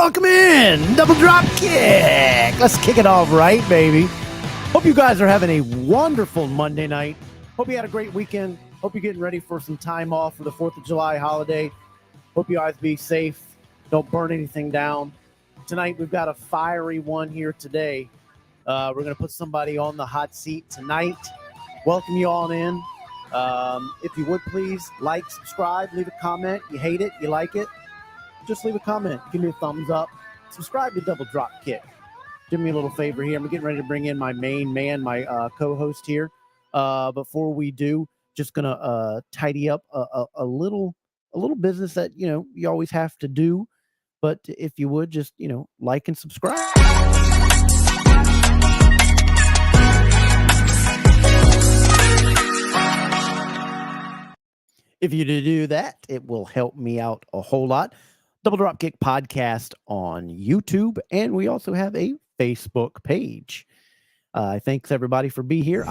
Welcome in, double drop kick. Let's kick it off right, baby. Hope you guys are having a wonderful Monday night. Hope you had a great weekend. Hope you're getting ready for some time off for the 4th of July holiday. Hope you guys be safe. Don't burn anything down. Tonight, we've got a fiery one here today. We're going to put somebody on the hot seat tonight. Welcome you all in. If you would please like, subscribe, leave a comment. You hate it, you like it, just leave a comment. Give me a thumbs up. Subscribe to Double Drop Kick. Do me a little favor here. I'm getting ready to bring in my main man, my co-host here. Before we do, just gonna tidy up a little business that you always have to do. But if you would just like and subscribe. If you do that, it will help me out a whole lot. Double Drop Kick Podcast on YouTube, and we also have a Facebook page. Thanks everybody for being here.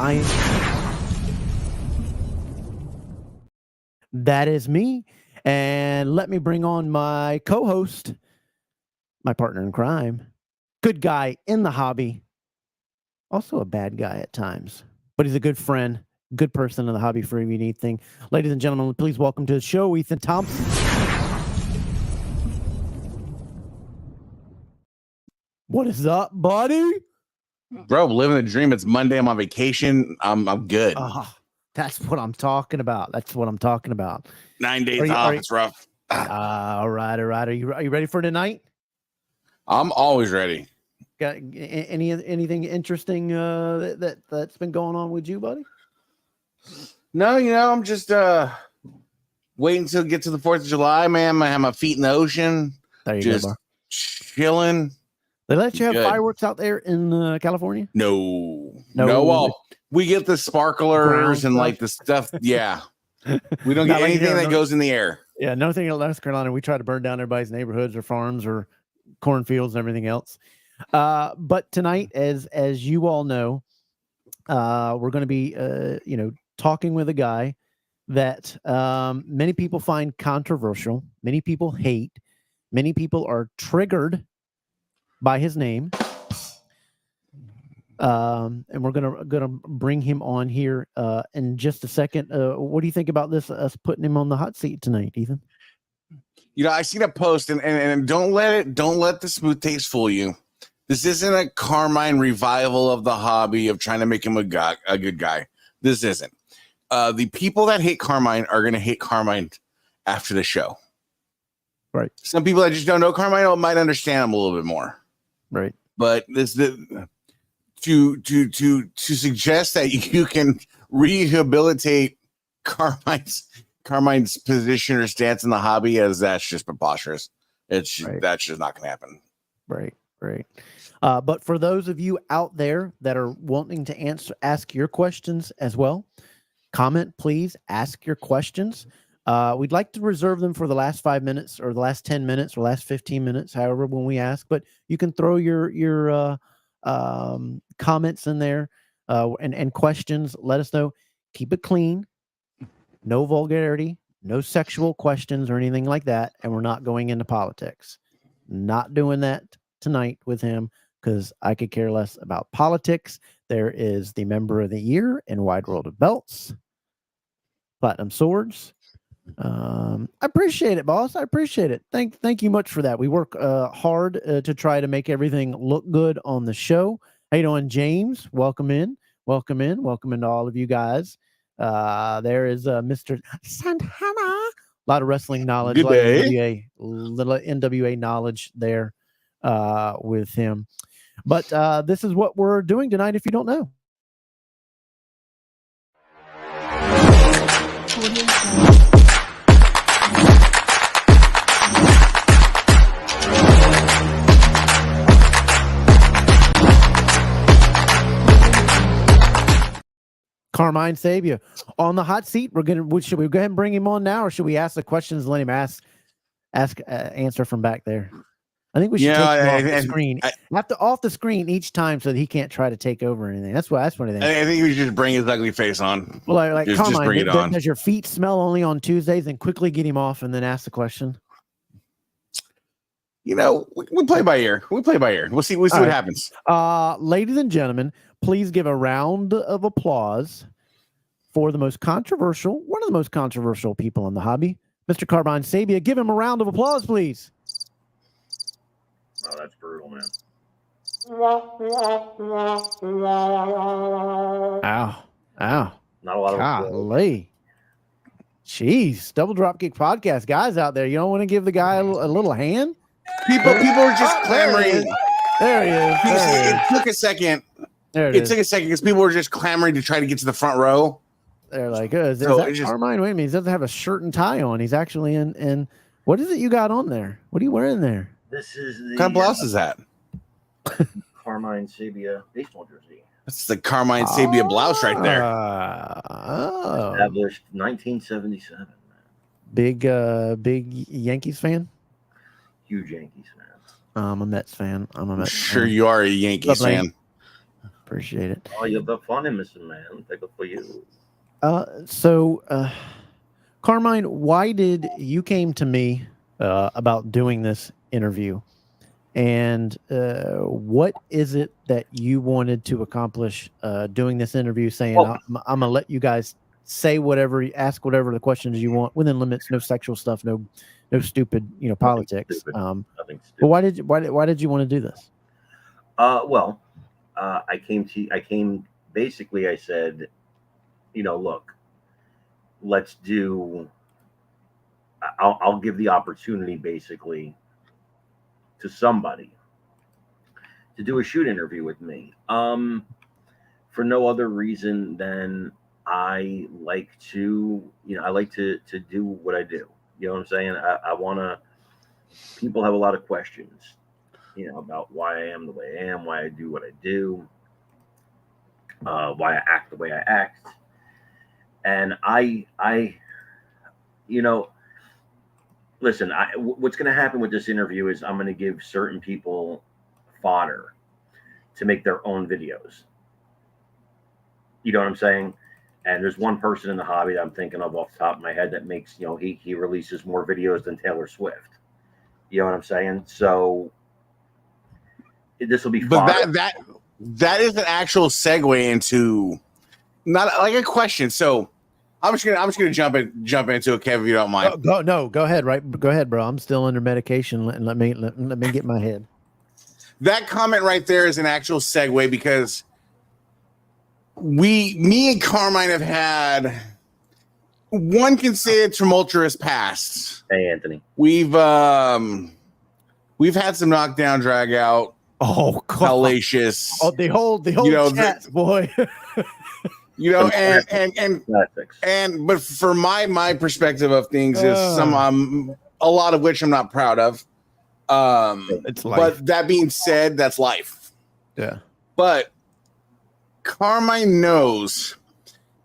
That is me, and let me bring on my co-host, my partner in crime, good guy in the hobby, also a bad guy at times, but he's a good friend, good person in the hobby for anything. Ladies and gentlemen, please welcome to the show, Ethan Thompson. What is up, buddy? Bro, living the dream. It's Monday. I'm on vacation. I'm good. That's what I'm talking about. 9 days off. It's rough. All right. Are you ready for tonight? I'm always ready. Got anything interesting that's been going on with you, buddy? No, I'm just waiting to get to the 4th of July, man. I have my feet in the ocean. There you just go, bro. Chilling. They let you have fireworks out there in California? No. Well, we get the sparklers and like the stuff. Yeah. We don't get anything that goes in the air. Yeah, nothing in North Carolina. We try to burn down everybody's neighborhoods or farms or cornfields and everything else. But tonight, as you all know, we're going to be, talking with a guy that many people find controversial. Many people hate. Many people are triggered by his name. And we're gonna bring him on here in just a second. What do you think about this? Us putting him on the hot seat tonight, Ethan? I seen a post and don't let the smooth taste fool you. This isn't a Carmine revival of the hobby of trying to make him a good guy. This isn't. The people that hate Carmine are gonna hate Carmine after the show. Right. Some people that just don't know Carmine might understand him a little bit more. Right. But to suggest that you can rehabilitate Carmine's position or stance in the hobby, as that's just preposterous. That's just not going to happen. Right. But for those of you out there that are wanting to ask your questions as well, comment, please ask your questions. We'd like to reserve them for the last 5 minutes or the last 10 minutes or last 15 minutes, however, when we ask, but you can throw your comments in there and questions. Let us know. Keep it clean. No vulgarity, no sexual questions or anything like that. And we're not going into politics. Not doing that tonight with him because I could care less about politics. There is the member of the year in Wide World of Belts, Platinum Swords. I appreciate it, boss. I appreciate it. Thank you much for that. We work hard to try to make everything look good on the show. How you doing, James? Welcome in to all of you guys. There is Mr. Santana. A lot of wrestling knowledge, Good day. Little NWA knowledge there with him. But this is what we're doing tonight if you don't know. Carmine Sabia on the hot seat. Should we go ahead and bring him on now, or should we ask the questions and let him answer from back there? I think we should take him off the screen. Off the screen each time so that he can't try to take over anything. That's what I think. I think we should just bring his ugly face on. Well, like just bring it on. Does your feet smell only on Tuesdays? And quickly get him off and then ask the question. we play by ear. We play by ear. We'll see what right. happens. Ladies and gentlemen, please give a round of applause for one of the most controversial people in the hobby, Mr. Carmine Sabia. Give him a round of applause, please. Oh, that's brutal, man. Ow. Not a lot of Golly. Jeez, Double Dropkick Podcast guys out there. You don't want to give the guy a little hand? People are just clamoring. There he is. It took a second. It took a second because people were just clamoring to try to get to the front row. They're like, is that Carmine? Wait a minute, he doesn't have a shirt and tie on. He's actually in what is it you got on there? What are you wearing there? This is the what kind of blouse is that? Carmine Sabia baseball jersey. That's the Carmine Sabia blouse right there. Established 1977. Man. Big Yankees fan. Huge Yankees fan. I'm a Mets fan. I'm sure you are a Yankees fan. Appreciate it. Oh, you're the funny Mr. Man. Take it for you. Carmine, why did you came to me about doing this interview? And what is it that you wanted to accomplish doing this interview? Saying, I'm going to let you guys say whatever, ask whatever the questions you want within limits, no sexual stuff, no stupid, politics. Nothing stupid. But why did you want to do this? I came basically, I said, look, let's do, I'll give the opportunity basically to somebody to do a shoot interview with me. For no other reason than I like to do what I do. You know what I'm saying? I want to, people have a lot of questions, about why I am the way I am, why I do what I do, why I act the way I act. And I listen, what's going to happen with this interview is I'm going to give certain people fodder to make their own videos. You know what I'm saying? And there's one person in the hobby that I'm thinking of off the top of my head that makes, he releases more videos than Taylor Swift. You know what I'm saying? So this will be fodder. But that is an actual segue into not like a question. So I'm just gonna jump into it, Kev, if you don't mind. Go ahead, right? Go ahead, bro. I'm still under medication. Let me get my head. That comment right there is an actual segue because me and Carmine have had, one can say a tumultuous past. Hey, Anthony. We've had some knockdown, drag out. Oh, God. Hellacious. Oh, the whole chat, boy. But for my perspective of things is a lot of which I'm not proud of. It's life. But that being said, that's life. Yeah. But Carmine knows.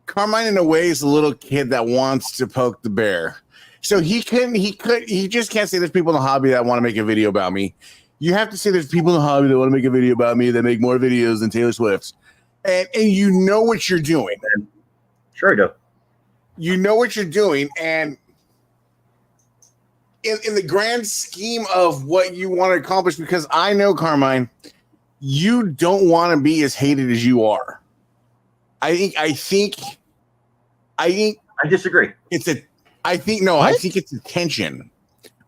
Carmine in a way is a little kid that wants to poke the bear. So he just can't say there's people in the hobby that want to make a video about me. You have to say there's people in the hobby that want to make a video about me that make more videos than Taylor Swift's. And you know what you're doing. Sure I do. You know what you're doing. And in the grand scheme of what you want to accomplish, because I know, Carmine, you don't want to be as hated as you are. I think I disagree. I think it's attention.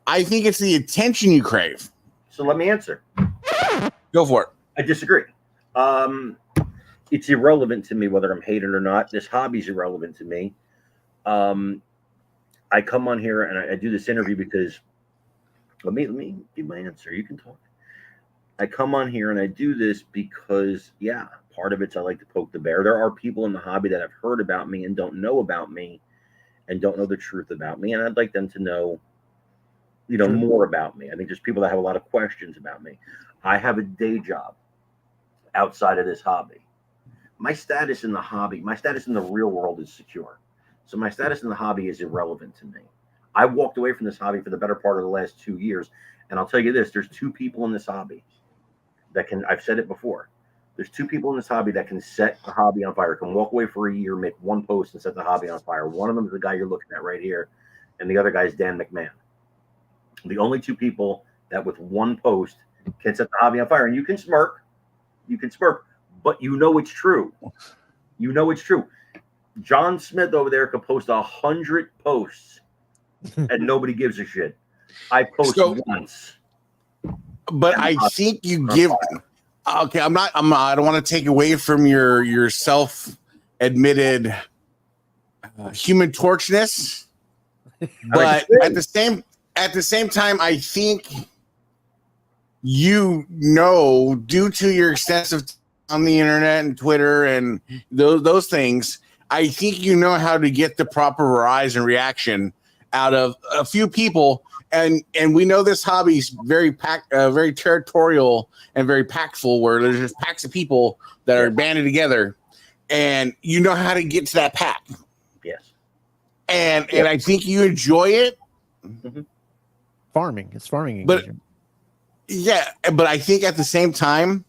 I think it's the attention you crave. So let me answer. Go for it. I disagree. It's irrelevant to me whether I'm hated or not. This hobby's irrelevant to me. I come on here and I do this interview because let me give my answer. You can talk. I come on here and I do this because, part of it's I like to poke the bear. There are people in the hobby that have heard about me and don't know about me and don't know the truth about me. And I'd like them to know, more about me. I think there's people that have a lot of questions about me. I have a day job outside of this hobby. My status in the hobby, my status in the real world is secure. So my status in the hobby is irrelevant to me. I walked away from this hobby for the better part of the last 2 years. And I'll tell you this, there's two people in this hobby that can, I've said it before. There's two people in this hobby that can set the hobby on fire, can walk away for a year, make one post and set the hobby on fire. One of them is the guy you're looking at right here. And the other guy is Dan McMahon. The only two people that with one post can set the hobby on fire. And you can smirk, but you know it's true. You know it's true. John Smith over there could post 100 posts and nobody gives a shit. I post once. But I think you give. Okay, I don't want to take away from your self-admitted human torchness, but at the same time, I think due to your extensive on the internet and Twitter and those things, I think you know how to get the proper rise and reaction out of a few people. And we know this hobby is very very territorial and very packful, where there's just packs of people that are banded together, and you know how to get to that pack. Yes. And I think you enjoy it. Mm-hmm. Farming. It's farming. But yeah, but I think at the same time,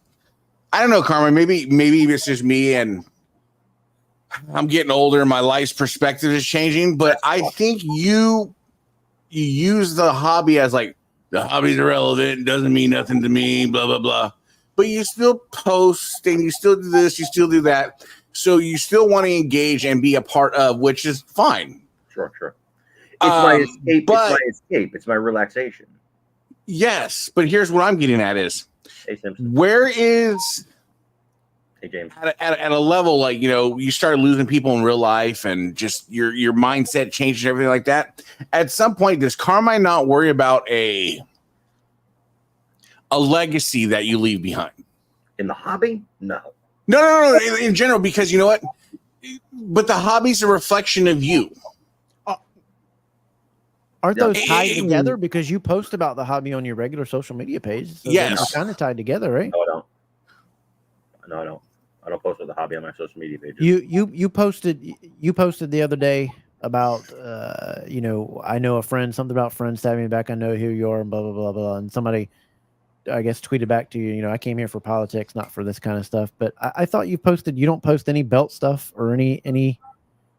I don't know, Carmine, maybe it's just me and I'm getting older and my life's perspective is changing, but I think you use the hobby as like, the hobby's irrelevant, doesn't mean nothing to me, blah, blah, blah. But you still post and you still do this, you still do that. So you still want to engage and be a part of, which is fine. Sure. It's my escape. It's my relaxation. Yes, but here's what I'm getting at is, Hey, Simpson. Where is... Hey, James. At a level, like, you start losing people in real life and just your mindset changes and everything like that. At some point, does Carmine not worry about a legacy that you leave behind? In the hobby? No. No. In general, because you know what? But the hobby's a reflection of you. Aren't those tied together? Because you post about the hobby on your regular social media page. So yes. They're kind of tied together, right? No, I don't. I don't post with the hobby on my social media pages. You posted the other day about I know a friend, something about friends stabbing me back. I know who you are, and blah blah blah blah. And somebody, I guess, tweeted back to you. I came here for politics, not for this kind of stuff. But I thought you don't post any belt stuff or any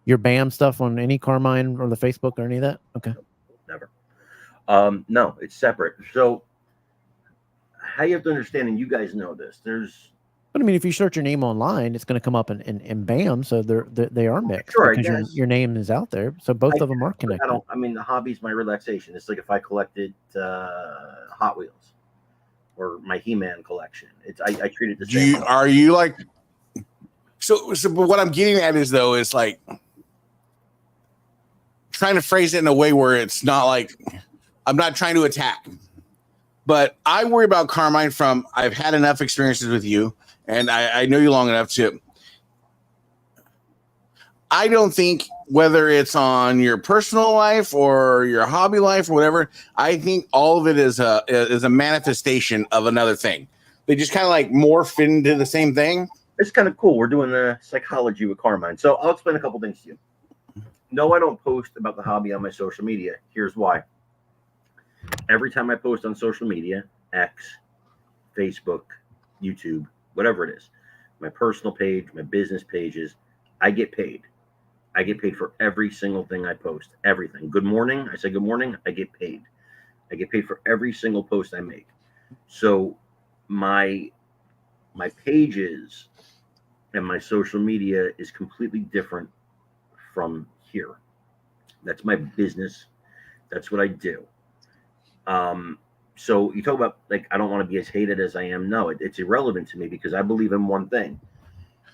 your BAM stuff on any Carmine or the Facebook or any of that. Okay, never. No, it's separate. So how you have to understand, and you guys know this. But I mean, if you search your name online, it's going to come up in BAM, so they are mixed. Sure, because your name is out there, so both of them are connected. The hobby's my relaxation. It's like if I collected Hot Wheels or my He-Man collection. I treat it the same. Are you like so? But what I'm getting at is like trying to phrase it in a way where it's not like I'm not trying to attack, but I worry about Carmine from I've had enough experiences with you. And I know you long enough to. I don't think whether it's on your personal life or your hobby life or whatever, I think all of it is a manifestation of another thing. They just kind of like morph into the same thing. It's kind of cool. We're doing the psychology with Carmine. So I'll explain a couple things to you. No, I don't post about the hobby on my social media. Here's why. Every time I post on social media, X, Facebook, YouTube, whatever it is, my personal page, my business pages, I get paid. I get paid for every single thing I post. Everything. Good morning. I say good morning. I get paid. I get paid for every single post I make. So my pages and my social media is completely different from here. That's my business. That's what I do. So you talk about, like, I don't want to be as hated as I am. No, it's irrelevant to me because I believe in one thing,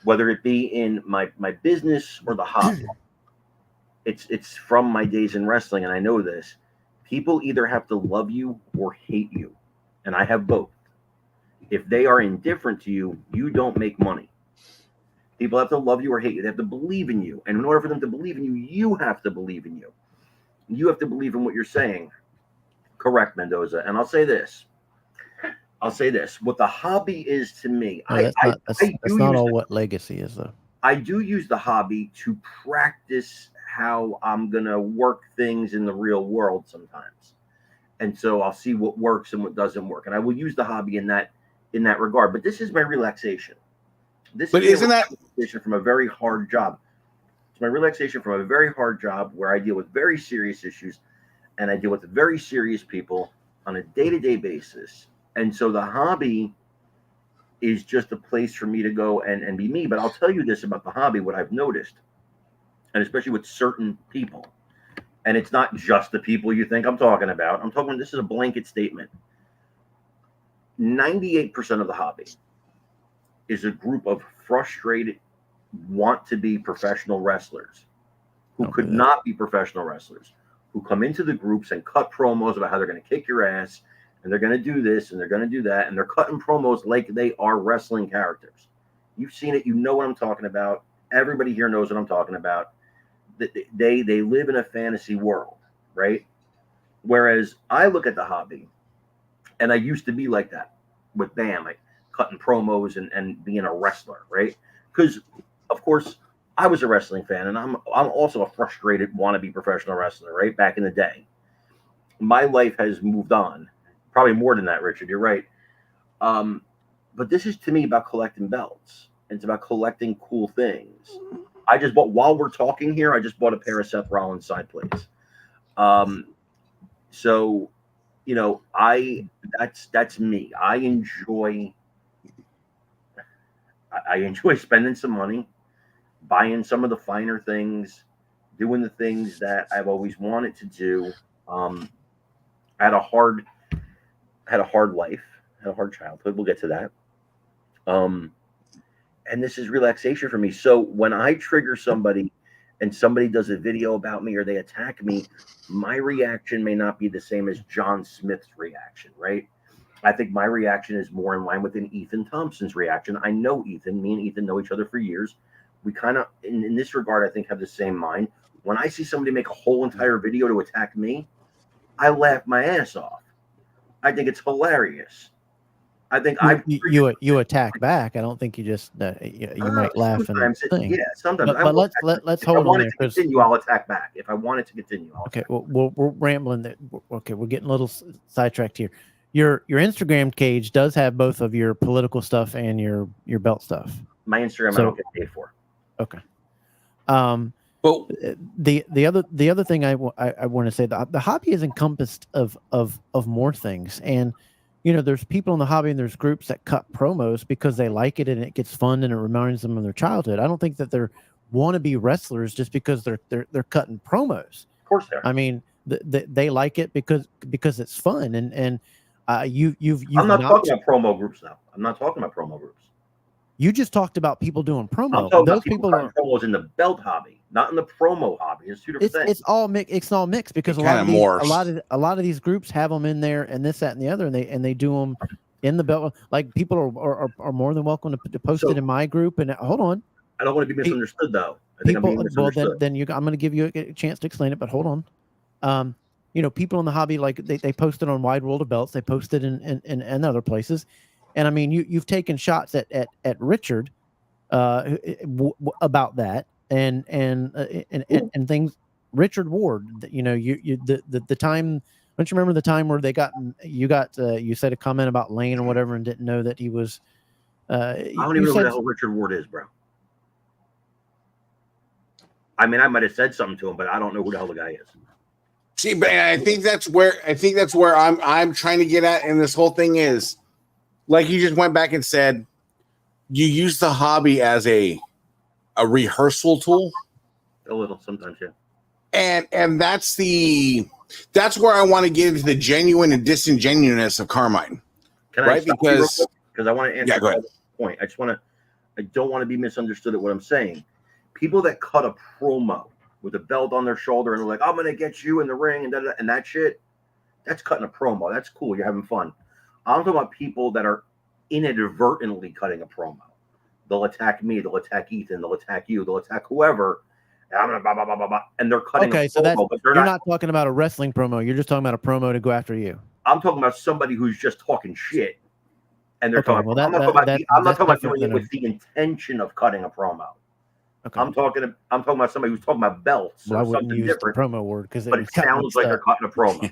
whether it be in my business or the hobby. It's from my days in wrestling, and I know this. People either have to love you or hate you, and I have both. If they are indifferent to you, you don't make money. People have to love you or hate you. They have to believe in you, and in order for them to believe in you, you have to believe in you. You have to believe in what you're saying. Correct, Mendoza. And I'll say this. What the hobby is to me, that's not all what legacy is, though. I do use the hobby to practice how I'm going to work things in the real world sometimes. And so I'll see what works and what doesn't work. And I will use the hobby in that regard. But this is my relaxation. Isn't that relaxation from a very hard job? It's my relaxation from a very hard job where I deal with very serious issues and I deal with very serious people, on a day-to-day basis. And so the hobby is just a place for me to go and be me. But I'll tell you this about the hobby, what I've noticed, and especially with certain people. And it's not just the people you think I'm talking about. I'm talking, this is a blanket statement. 98% of the hobby is a group of frustrated, want to be professional wrestlers who could not be professional wrestlers, who come into the groups and cut promos about how they're going to kick your ass and they're going to do this and they're going to do that. And they're cutting promos like they are wrestling characters. You've seen it. You know what I'm talking about. Everybody here knows what I'm talking about. They live in a fantasy world, right? Whereas I look at the hobby, and I used to be like that with BAM, like cutting promos and being a wrestler, right? Because, of course, I was a wrestling fan, and I'm also a frustrated wannabe professional wrestler, right? Back in the day. My life has moved on. Probably more than that, Richard. You're right. But this is, to me, about collecting belts. It's about collecting cool things. I just bought, while we're talking here, I just bought a pair of Seth Rollins side plates. So, you know, that's me. I enjoy spending some money, buying some of the finer things, doing the things that I've always wanted to do. I had a hard life, had a hard childhood. We'll get to that. And this is relaxation for me. So when I trigger somebody and somebody does a video about me or they attack me, my reaction may not be the same as John Smith's reaction, right? I think my reaction is more in line with an Ethan Thompson's reaction. I know Ethan. Me and Ethan know each other for years. We kind of, in this regard, I think, have the same mind. When I see somebody make a whole entire video to attack me, I laugh my ass off. I think it's hilarious. I think you attack back. I don't think you just you might laugh and yeah, sometimes. But let's hold on there. If I wanted to continue, I'll attack back. If I wanted to continue, okay. Well, we're rambling. Okay, we're getting a little sidetracked here. Your Instagram page does have both of your political stuff and your belt stuff. My Instagram, I don't get paid for. Okay. But the other thing I want to say, the hobby is encompassed of more things. And you know, there's people in the hobby and there's groups that cut promos because they like it and it gets fun and it reminds them of their childhood. I don't think that they're wannabe wrestlers just because they're cutting promos. Of course they are. I mean, they like it because it's fun and you've I'm not talking about promo groups now. I'm not talking about promo groups. You just talked about people doing promo. I'm talking about people are promos in the belt hobby, not in the promo hobby. It's two different things. It's all mixed because a lot of these groups have them in there and this, that, and the other, and they do them in the belt. Like people are more than welcome to post it in my group. And hold on, I don't want to be misunderstood though. I think I'm being misunderstood. Then I'm going to give you a chance to explain it. But hold on, you know, people in the hobby, like they post it on Wide World of Belts. They post it in other places. And I mean, you've taken shots at Richard about that and things. Richard Ward, you know, the time. Don't you remember the time where you said a comment about Lane or whatever and didn't know that he was. I don't even know who the hell Richard Ward is, bro. I mean, I might have said something to him, but I don't know who the hell the guy is. See, but I think that's where I'm trying to get at, and this whole thing is. Like you just went back and said, you use the hobby as a rehearsal tool. A little sometimes, yeah. And that's where I want to get into the genuine and disingenuousness of Carmine. Can I stop because I want to answer that point. I don't want to be misunderstood at what I'm saying. People that cut a promo with a belt on their shoulder and they're like, I'm gonna get you in the ring and that shit, that's cutting a promo. That's cool. You're having fun. I'm talking about people that are inadvertently cutting a promo. They'll attack me. They'll attack Ethan. They'll attack you. They'll attack whoever. And I'm gonna blah, blah, blah, blah, blah, and they're cutting. Okay, so promo, but you're not talking about a wrestling promo. You're just talking about a promo to go after you. I'm talking about somebody who's just talking shit, and they're talking. Well, I'm not talking about doing it with the intention of cutting a promo. Okay. I'm talking about somebody who's talking about belts. Well, I wouldn't use the promo word because it sounds like they're cutting a promo.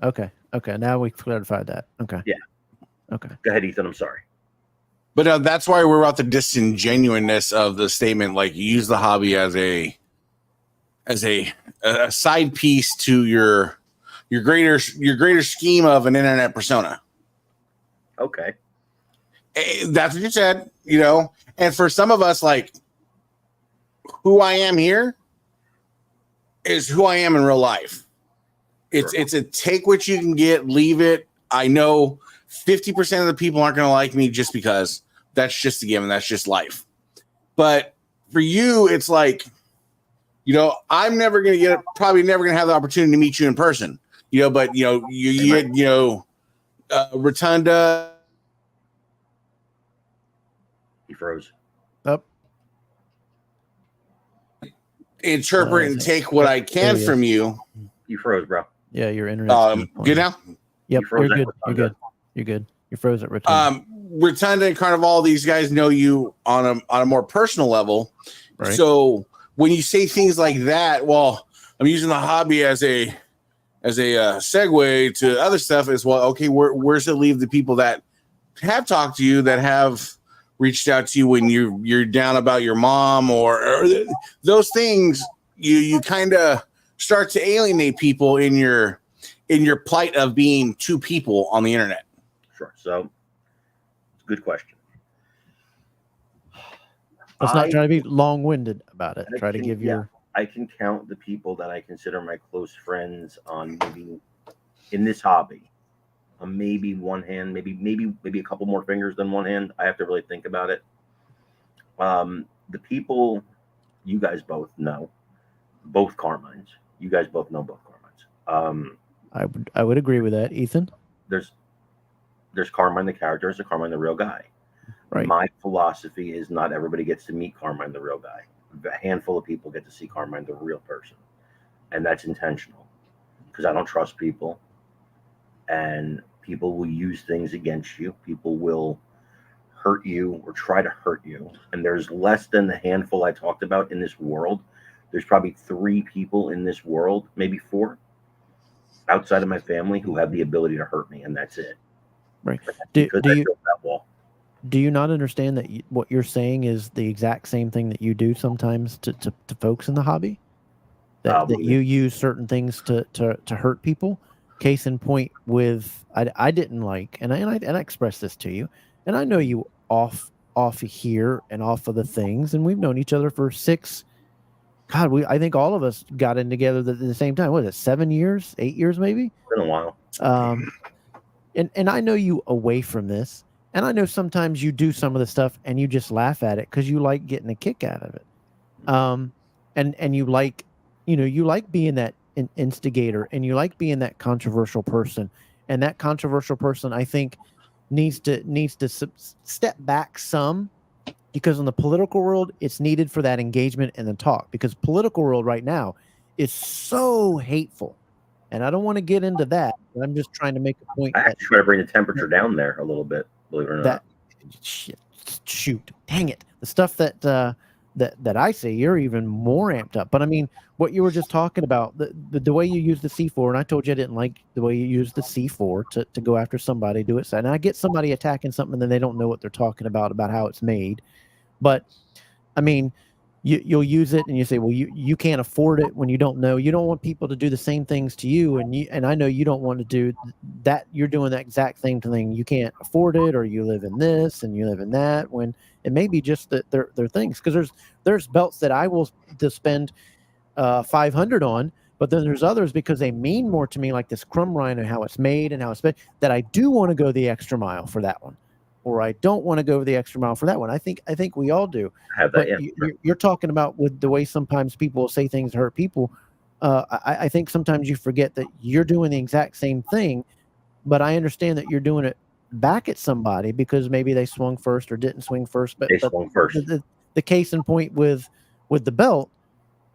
Okay. Now we clarified that. Okay. Yeah. Okay. Go ahead, Ethan. I'm sorry. But that's why we're about the disingenuousness of the statement. Like you use the hobby as a side piece to your your greater scheme of an internet persona. Okay. That's what you said, you know. And for some of us, like, who I am here is who I am in real life. It's a take what you can get, leave it. I know 50% of the people aren't going to like me just because that's just a given. That's just life. But for you, it's like, you know, I'm never going to probably never going to have the opportunity to meet you in person, you know, but, you know, you get, you know, Rotunda. He froze. Up. Interpret and take what I can from you. You froze, bro. Yeah, your internet. Good now? Yep, you're good. Rotunda. You're good. You're good. You're froze at Rotunda. Rotunda and Carnival, these guys know you on a more personal level. Right. So when you say things like that, well, I'm using the hobby as a segue to other stuff as well. Okay, where's it leave the people that have talked to you, that have reached out to you when you're down about your mom or those things? You kind of start to alienate people in your plight of being two people on the internet. Sure. So it's a good question. Let's not try to be long-winded about it. Try to give your. I can count the people that I consider my close friends on maybe in this hobby. On maybe one hand, maybe a couple more fingers than one hand. I have to really think about it. The people you guys both know, both Carmines. You guys both know both Carmines. I would agree with that, Ethan. There's Carmine the character, there's Carmine the real guy. Right. My philosophy is not everybody gets to meet Carmine the real guy. A handful of people get to see Carmine the real person, and that's intentional because I don't trust people, and people will use things against you. People will hurt you or try to hurt you, and there's less than the handful I talked about in this world. There's probably 3 people in this world, maybe 4, outside of my family who have the ability to hurt me, and that's it. Right. Because I built that wall. Do you not understand that what you're saying is the exact same thing that you do sometimes to folks in the hobby? That you use certain things to hurt people. Case in point, with I didn't like, and I expressed this to you, and I know you off here and off of the things, and we've known each other for 6. God, I think all of us got in together at the same time. What is it, 7 years, 8 years, maybe? It's been a while. And I know you away from this, and I know sometimes you do some of the stuff and you just laugh at it because you like getting a kick out of it. And you like, you like being that instigator, and you like being that controversial person. And that controversial person, I think, needs to step back some, because in the political world, it's needed for that engagement and the talk, because political world right now is so hateful. And I don't want to get into that, but I'm just trying to make a point. I actually try to bring the temperature down there a little bit, believe it or not. Shoot, dang it. The stuff that I say, you're even more amped up. But I mean, what you were just talking about, the way you use the C4, and I told you I didn't like the way you use the C4 to go after somebody, do it. And I get somebody attacking something, and then they don't know what they're talking about how it's made. But I mean, you'll use it and you say, well, you can't afford it when you don't know. You don't want people to do the same things to you, and I know you don't want to do that. You're doing that exact same thing. You can't afford it, or you live in this and you live in that, when it may be just that they're things. Because there's belts that I will spend $500 on, but then there's others, because they mean more to me, like this Crumb Rhino, how it's made and how it's made, that I do want to go the extra mile for that one, or I don't want to go the extra mile for that one. I think we all do. Have that, yeah. You're talking about with the way sometimes people will say things to hurt people. I think sometimes you forget that you're doing the exact same thing, but I understand that you're doing it back at somebody because maybe they swung first or didn't swing first. But They swung first. The case in point with the belt,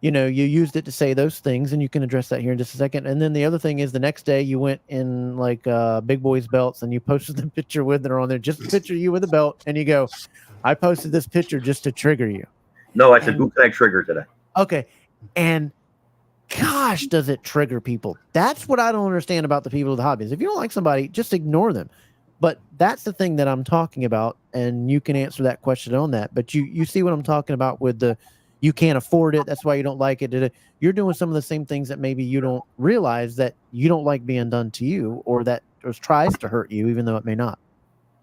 you used it to say those things, and you can address that here in just a second. And then the other thing is, the next day you went in like Big Boys belts, and you posted the picture with it on there, just a picture of you with a belt, and you go, I posted this picture just to trigger you. No, I said, who can I trigger today? Okay. And gosh, does it trigger people? That's what I don't understand about the people of the hobbies. If you don't like somebody, just ignore them. But that's the thing that I'm talking about, and you can answer that question on that. But you see what I'm talking about with the, you can't afford it. That's why you don't like it. You're doing some of the same things that maybe you don't realize that you don't like being done to you, or that tries to hurt you, even though it may not.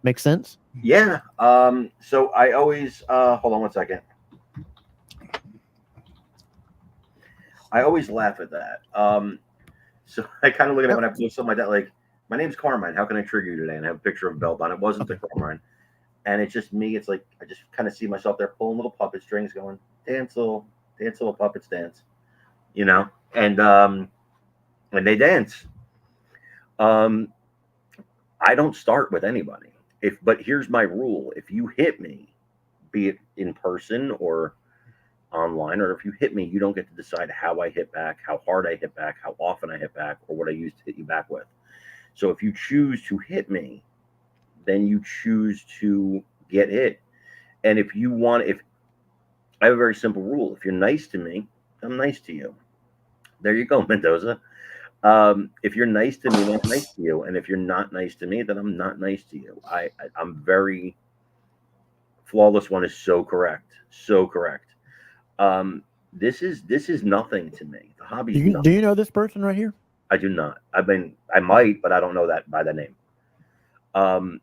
Make sense? Yeah. So I always hold on one second. I always laugh at that. So I kind of look at it when I post something like that, like, my name's Carmine. How can I trigger you today? And I have a picture of a belt on. It wasn't the Carmine. And it's just me. It's like I just kind of see myself there pulling little puppet strings, going, dance little puppets, dance. You know? And they dance. I don't start with anybody. But here's my rule. If you hit me, be it in person or online, or if you hit me, you don't get to decide how I hit back, how hard I hit back, how often I hit back, or what I use to hit you back with. So if you choose to hit me, then you choose to get hit. And if I have a very simple rule. If you're nice to me, I'm nice to you. There you go, Mendoza. If you're nice to me, I'm nice to you. And if you're not nice to me, then I'm not nice to you. I'm very flawless. One is so correct. So correct. This is nothing to me. The hobby. Do you know this person right here? I do not. I might, but I don't know that by the name. No.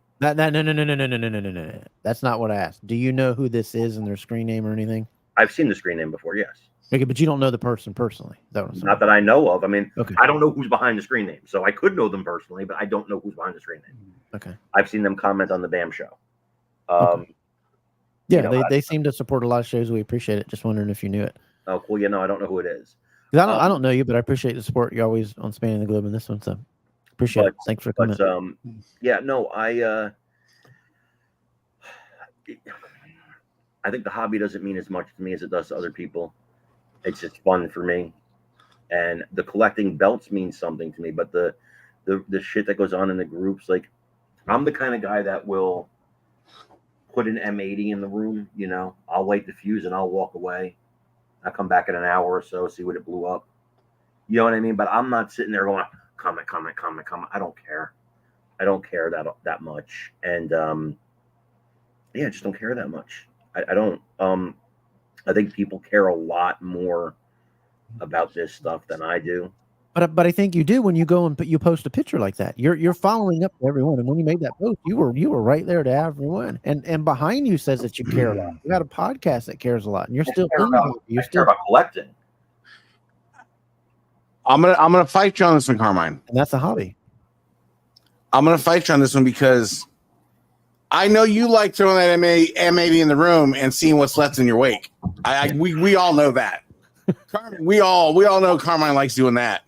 That's not what I asked. Do you know who this is and their screen name or anything? I've seen the screen name before, yes. Okay, but you don't know the person personally. Not that I know of. I mean, okay. I don't know who's behind the screen name, so I could know them personally, but I don't know who's behind the screen name. Okay. I've seen them comment on the damn show. Okay. Yeah, they seem to support a lot of shows. We appreciate it. Just wondering if you knew it. Oh, cool. Yeah, no, I don't know who it is. I don't know you, but I appreciate the support. You're always on Spanning the Globe in this one, so appreciate it. Thanks for coming. Yeah, no, I think the hobby doesn't mean as much to me as it does to other people. It's just fun for me, and the collecting belts means something to me. But the shit that goes on in the groups, like, I'm the kind of guy that will put an M80 in the room. You know, I'll light the fuse and I'll walk away. I'll come back in an hour or so, see what it blew up. You know what I mean? But I'm not sitting there going, comment. I don't care. I don't care that much. And I just don't care that much. I don't. I think people care a lot more about this stuff than I do. But I think you do when you go and you post a picture like that. You're following up to everyone, and when you made that post, you were right there to everyone. And behind you says that you care a lot. You got a podcast that cares a lot, and you're still care about collecting. I'm gonna fight you on this one, Carmine. And that's a hobby. I'm gonna fight you on this one because I know you like throwing that M80 in the room and seeing what's left in your wake. We all know that. we all know Carmine likes doing that.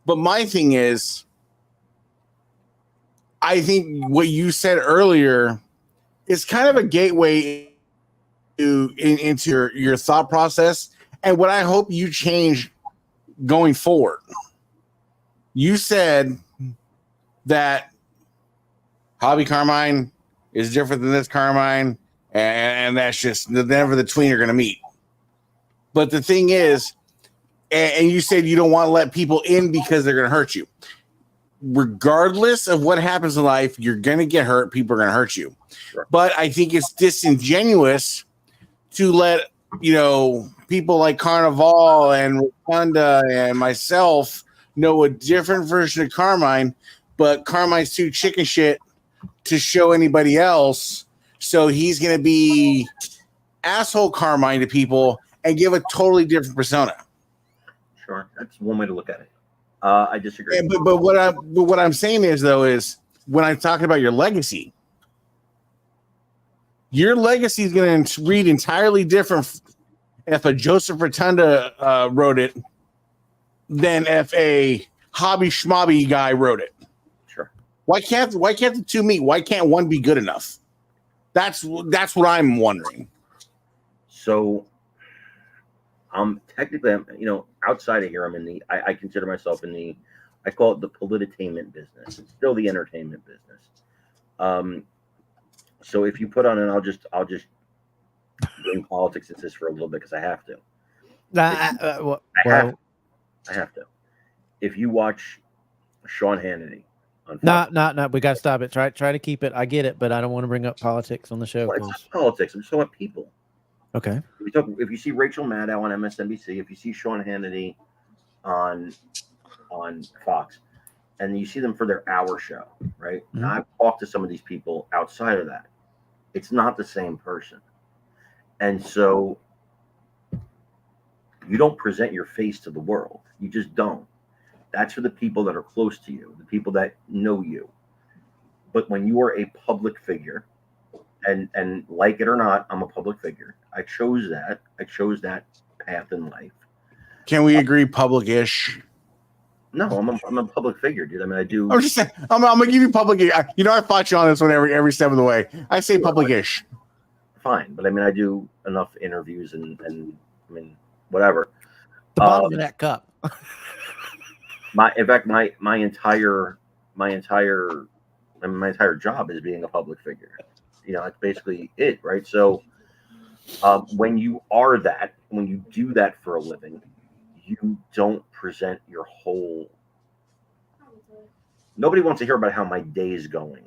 But my thing is, I think what you said earlier is kind of a gateway into your thought process, and what I hope you change going forward. You said that Hobby Carmine is different than this Carmine, and that's just never the tween are going to meet. But the thing is, and you said you don't want to let people in because they're going to hurt you. Regardless of what happens in life, you're going to get hurt. People are going to hurt you. Sure. But I think it's disingenuous to let, people like Carnival and Rotunda and myself know a different version of Carmine, but Carmine's too chicken shit to show anybody else. So he's going to be asshole Carmine to people and give a totally different persona. Sure. That's one way to look at it. I disagree. Yeah, but what I'm saying is when I'm talking about your legacy is going to read entirely different if a Joseph Rotunda wrote it than if a Hobby Schmobby guy wrote it. Sure. Why can't the two meet? Why can't one be good enough? That's what I'm wondering. So, technically, outside of here, I consider myself I call it the polititainment business. It's still the entertainment business. So if you put on, and I'll just bring politics into this for a little bit because I have to. I have to. If you watch Sean Hannity on Fox, no, we got to stop it. Try to keep it. I get it, but I don't want to bring up politics on the show. Well, it's not politics. I'm just talking about people. Okay. If you see Rachel Maddow on MSNBC, if you see Sean Hannity on Fox, and you see them for their hour show, right? Mhm. Now, I've talked to some of these people outside of that. It's not the same person. And so you don't present your face to the world. You just don't. That's for the people that are close to you, the people that know you. But when you are a public figure, and like it or not, I'm a public figure. I chose that. I chose that path in life. Can we agree public-ish? No, I'm a public figure, dude. I mean, I do. I'm just saying, I'm gonna give you public. I fought you on this one every step of the way. I say public-ish. Fine, but I mean, I do enough interviews and I mean, whatever. The bottom of that cup. In fact, my entire job is being a public figure. That's basically it, right? So, when you are that, when you do that for a living, you don't present your whole. Nobody wants to hear about how my day is going.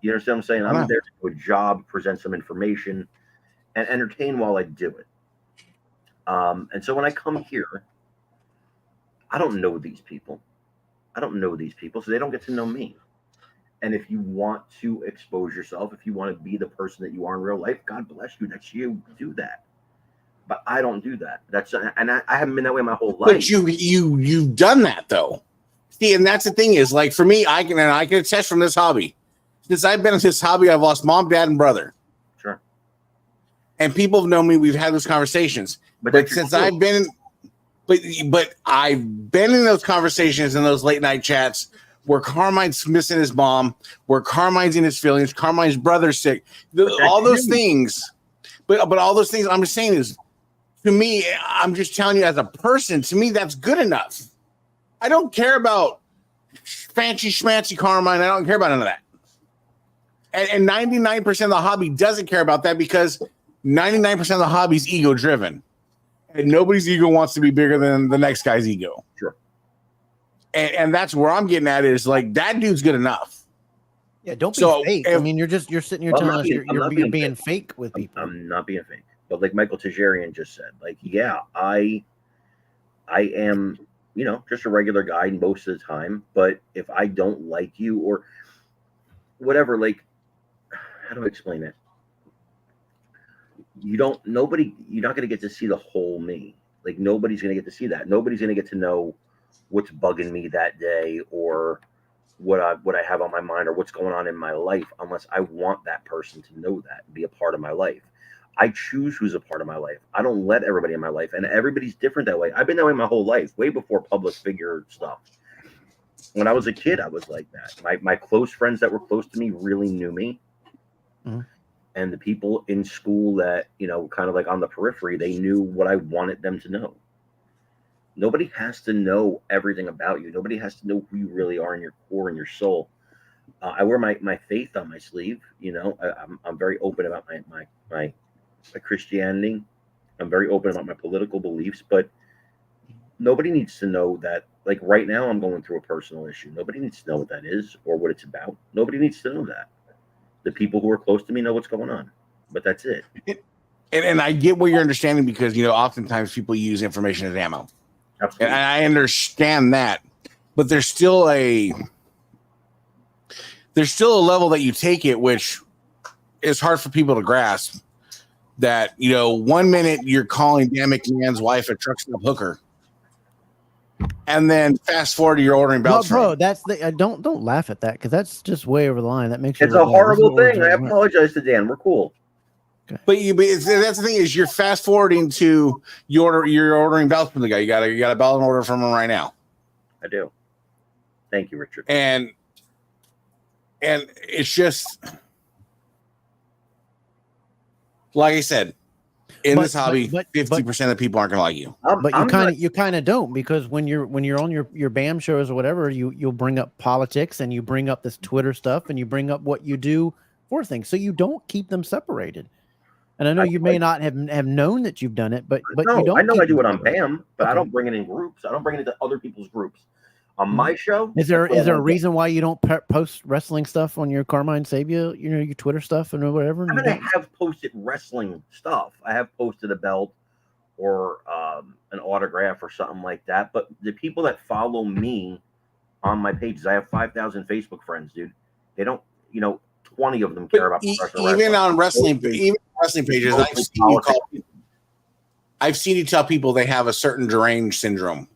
You understand what I'm saying? I'm there to do a job, present some information, and entertain while I do it. And so when I come here, I don't know these people. So they don't get to know me. And if you want to expose yourself, if you want to be the person that you are in real life, God bless you. That's you. Do that. But I don't do that. I haven't been that way my whole life. But you've done that though. See, and that's the thing is, like, for me, I can attest from this hobby. Since I've been in this hobby, I've lost mom, dad, and brother. Sure. And people have known me. We've had those conversations. But since I've been, but I've been in those conversations in those late night chats where Carmine's missing his mom, where Carmine's in his feelings, Carmine's brother's sick, all those things. But all those things I'm just saying is, to me, I'm just telling you as a person, to me, that's good enough. I don't care about fancy schmancy Carmine. I don't care about none of that. And 99% of the hobby doesn't care about that because 99% of the hobby is ego driven. And nobody's ego wants to be bigger than the next guy's ego. Sure. And that's where I'm getting at is like, that dude's good enough. Yeah, don't be fake. I mean, you're sitting here telling us you're being fake with people. I'm not being fake. But like Michael Tajarian just said, like, yeah, I am, just a regular guy most of the time. But if I don't like you or whatever, like, how do I explain it? You're not going to get to see the whole me. Like, nobody's going to get to see that. Nobody's going to get to know what's bugging me that day or what I have on my mind or what's going on in my life unless I want that person to know that and be a part of my life. I choose who's a part of my life. I don't let everybody in my life, and everybody's different that way. I've been that way my whole life, way before public figure stuff. When I was a kid, I was like that. My close friends that were close to me really knew me. Mm-hmm. And the people in school that, kind of like on the periphery, they knew what I wanted them to know. Nobody has to know everything about you. Nobody has to know who you really are in your core and your soul. I wear my faith on my sleeve. I'm very open about my Christianity. I'm very open about my political beliefs, but nobody needs to know that. Like right now, I'm going through a personal issue. Nobody needs to know what that is or what it's about. Nobody needs to know that. The people who are close to me know what's going on, but that's it. And I get what you're understanding because, oftentimes people use information as ammo. Absolutely. And I understand that, but there's still a level that you take it, which is hard for people to grasp. That 1 minute you're calling Dan McMahon's wife a truck stop hooker, and then fast forward to you're ordering belts. No, bro, that's don't laugh at that because that's just way over the line. That makes you. It's a horrible thing. I apologize to Dan. We're cool. Okay. But that's the thing is you're fast forwarding to you're ordering belts from the guy. You got a belt order from him right now. I do. Thank you, Richard. And it's just. Like I said, this hobby, 50% of people aren't going to like you. But you kind of don't because when you're on your BAM shows or whatever, you'll bring up politics and you bring up this Twitter stuff and you bring up what you do for things. So you don't keep them separated. And I know you may not have known that you've done it, but no, you don't. I know I do it on BAM, but okay. I don't bring it in groups. I don't bring it into other people's groups. On my show, Is there that's all a I do. reason why you don't post wrestling stuff on your Carmine Sabia, your Twitter stuff and whatever? I And mean, you I don't- have posted wrestling stuff. I have posted a belt or an autograph or something like that. But the people that follow me on my pages, I have 5,000 Facebook friends, dude. They don't, 20 of them care about professional even wrestling. on wrestling, Mostly- even wrestling pages, mostly politics. I've seen you tell people they have a certain deranged syndrome.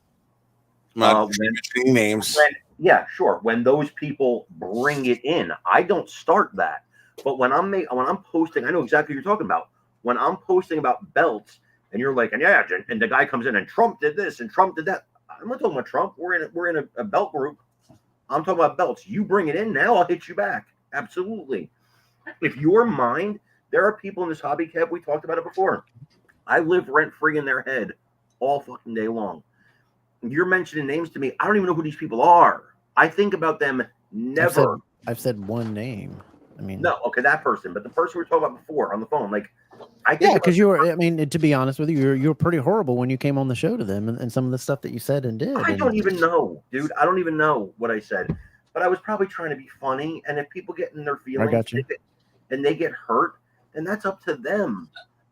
I'm not mentioning names. Yeah, sure. When those people bring it in, I don't start that. But when I'm posting, I know exactly what you're talking about. When I'm posting about belts, and you're like, and the guy comes in and Trump did this and Trump did that. I'm not talking about Trump. We're in a belt group. I'm talking about belts. You bring it in now, I'll hit you back. Absolutely. If you're mine, there are people in this hobby, Kev. We talked about it before. I live rent free in their head all fucking day long. You're mentioning names to me. I don't even know who these people are. I think about them never. I've said one name. I mean, no, okay, that person, but the person we were talking about before on the phone, like, I think yeah, because you were. I mean, to be honest with you, you were pretty horrible when you came on the show to them, and some of the stuff that you said and did. I don't even know, dude. I don't even know what I said, but I was probably trying to be funny. And if people get in their feelings, I got you. and they get hurt, then that's up to them.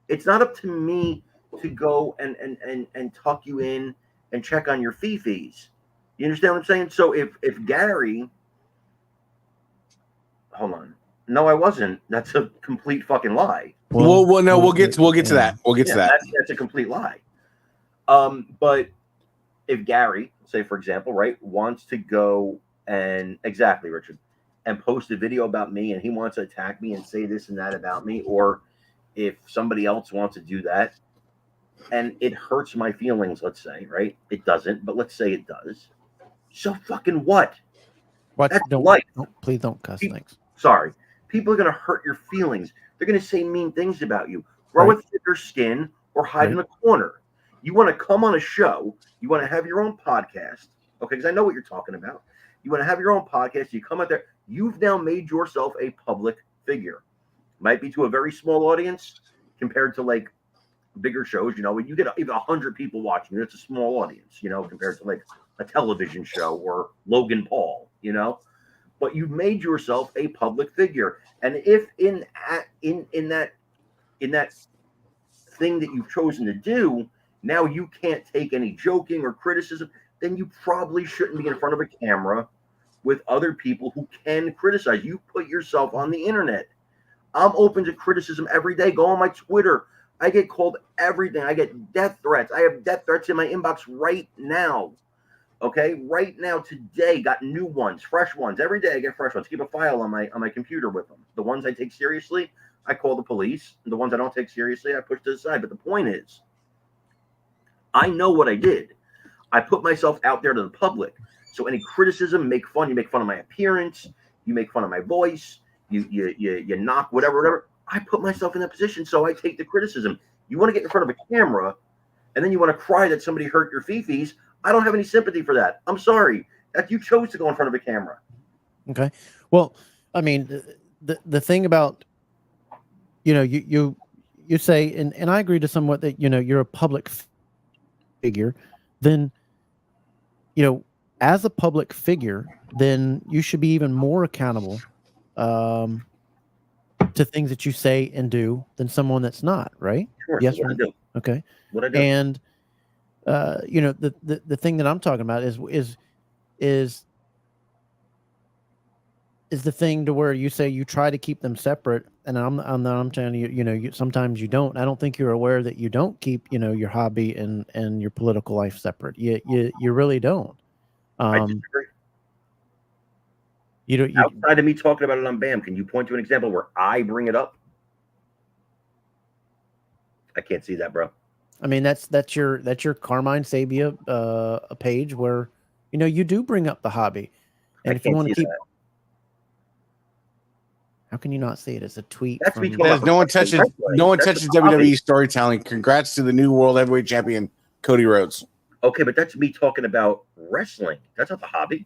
It's not up to me to go and tuck you in and check on your fee-fees. You understand what I'm saying? So if Gary, hold on, no, I wasn't. That's a complete fucking lie. Well, no, we'll get to that. We'll get to that. That's a complete lie. But if Gary, say for example, right, wants to go and exactly, Richard, and post a video about me, and he wants to attack me and say this and that about me, or if somebody else wants to do that, and it hurts my feelings, let's say, right? It doesn't, but let's say it does. So fucking what? Watch, That's don't, life. please don't cuss. Thanks. Sorry. People are going to hurt your feelings. They're going to say mean things about you. Grow a thicker skin or hide in a corner. You want to come on a show. You want to have your own podcast. Okay, because I know what you're talking about. You want to have your own podcast. You come out there. You've now made yourself a public figure. Might be to a very small audience compared to like bigger shows. When you get even 100 people watching you, it's a small audience, compared to like a television show or Logan Paul, but you've made yourself a public figure. And if in that thing that you've chosen to do, now you can't take any joking or criticism, then you probably shouldn't be in front of a camera with other people who can criticize. You put yourself on the internet. I'm open to criticism every day. Go on my Twitter. I get called everything. I get death threats. I have death threats in my inbox right now. Okay, right now, today, got new ones, fresh ones. Every day I get fresh ones. Keep a file on my computer with them. The ones I take seriously, I call the police. The ones I don't take seriously, I push to the side. But the point is, I know what I did. I put myself out there to the public. So any criticism, make fun. You make fun of my appearance. You make fun of my voice. You knock whatever. I put myself in that position, so I take the criticism. You want to get in front of a camera, and then you want to cry that somebody hurt your fee-fees. I don't have any sympathy for that. I'm sorry that you chose to go in front of a camera. Okay. Well, I mean, the thing about, you say, and I agree to somewhat that, you're a public figure, then, as a public figure, then you should be even more accountable to things that you say and do than someone that's not, right? Sure. Yes. What I do. Okay. What I do. And the thing that I'm talking about is the thing to where you say you try to keep them separate, and I'm telling you, sometimes you don't. I don't think you're aware that you don't keep your hobby and your political life separate. You really don't. I disagree. Outside of me talking about it on BAM, can you point to an example where I bring it up? I can't see that, bro. I mean, that's your Carmine Sabia a page where you do bring up the hobby, and if you want to keep, how can you not see it? It's a tweet. No one touches WWE storytelling. Congrats to the new world heavyweight champion Cody Rhodes. Okay, but that's me talking about wrestling. That's not the hobby.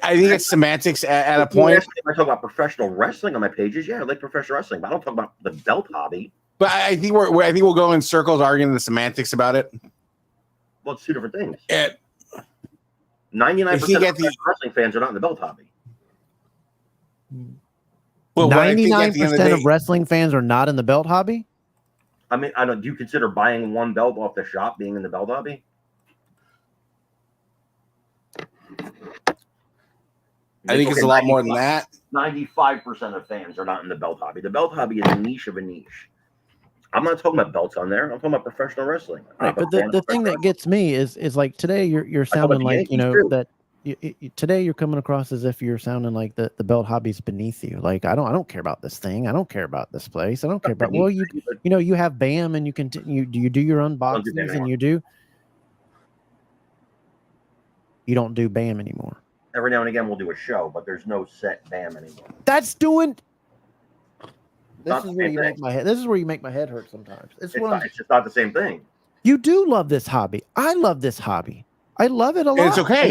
I think it's semantics at a point. I talk about professional wrestling on my pages. Yeah, I like professional wrestling, but I don't talk about the belt hobby. But I think we'll go in circles arguing the semantics about it. Well, it's two different things. And 99% of wrestling fans are not in the belt hobby. Well, 99% of wrestling fans are not in the belt hobby. I mean, I don't. Do you consider buying one belt off the shop being in the belt hobby? I think it's a lot more than that. 95% of fans are not in the belt hobby. The belt hobby is a niche of a niche. I'm not talking about belts on there. I'm talking about professional wrestling. Right, but the thing that gets me is like today you're sounding like that. Today you're coming across as if you're sounding like the belt hobby's beneath you. Like I don't care about this thing. I don't care about this place. I don't care about. Well, you have BAM and you continue. You do your unboxings and you don't do BAM anymore. Every now and again we'll do a show, but there's no set BAM anymore. That's doing. This is where you make my head. This is where you make my head hurt sometimes. It's just not the same thing. You do love this hobby. I love this hobby. I love it a lot. And it's okay.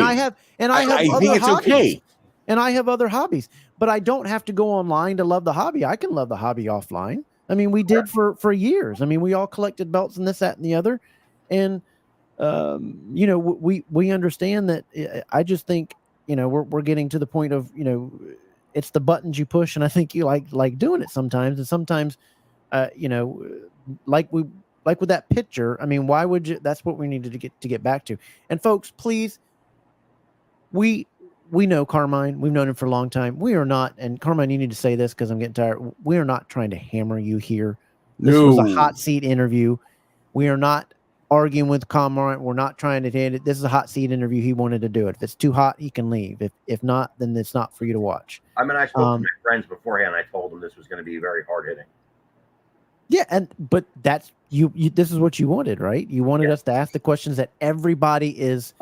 And I think it's okay. And I have other hobbies, but I don't have to go online to love the hobby. I can love the hobby offline. I mean, we did for years. I mean, we all collected belts and this, that, and the other. And we understand that. I just think we're getting to the point of it's the buttons you push, and I think you like doing it sometimes. And sometimes, like with that picture. I mean, why would you? That's what we needed to get back to. And folks, please, we know Carmine. We've known him for a long time. We are not, and Carmine, you need to say this because I'm getting tired. We are not trying to hammer you here. This was a hot seat interview. We are not arguing with Carmine. We're not trying to end it. This is a hot seat interview. He wanted to do it. If it's too hot, he can leave. If not, then it's not for you to watch. I mean, I spoke to my friends beforehand. I told them this was going to be very hard hitting. Yeah, but that's you. This is what you wanted, right? You wanted us to ask the questions that everybody is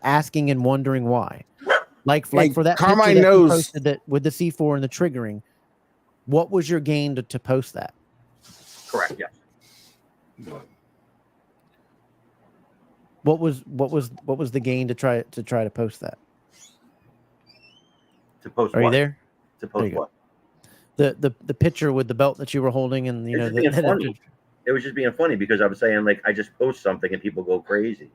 asking and wondering why. Like for that Carmine knows posted that with the C4 and the triggering. What was your gain to post that? Correct. Yes. What was the gain to try to post that? To post. Are you there? To post what? The picture with the belt that you were holding, and it was just being funny because I was saying like I just post something and people go crazy.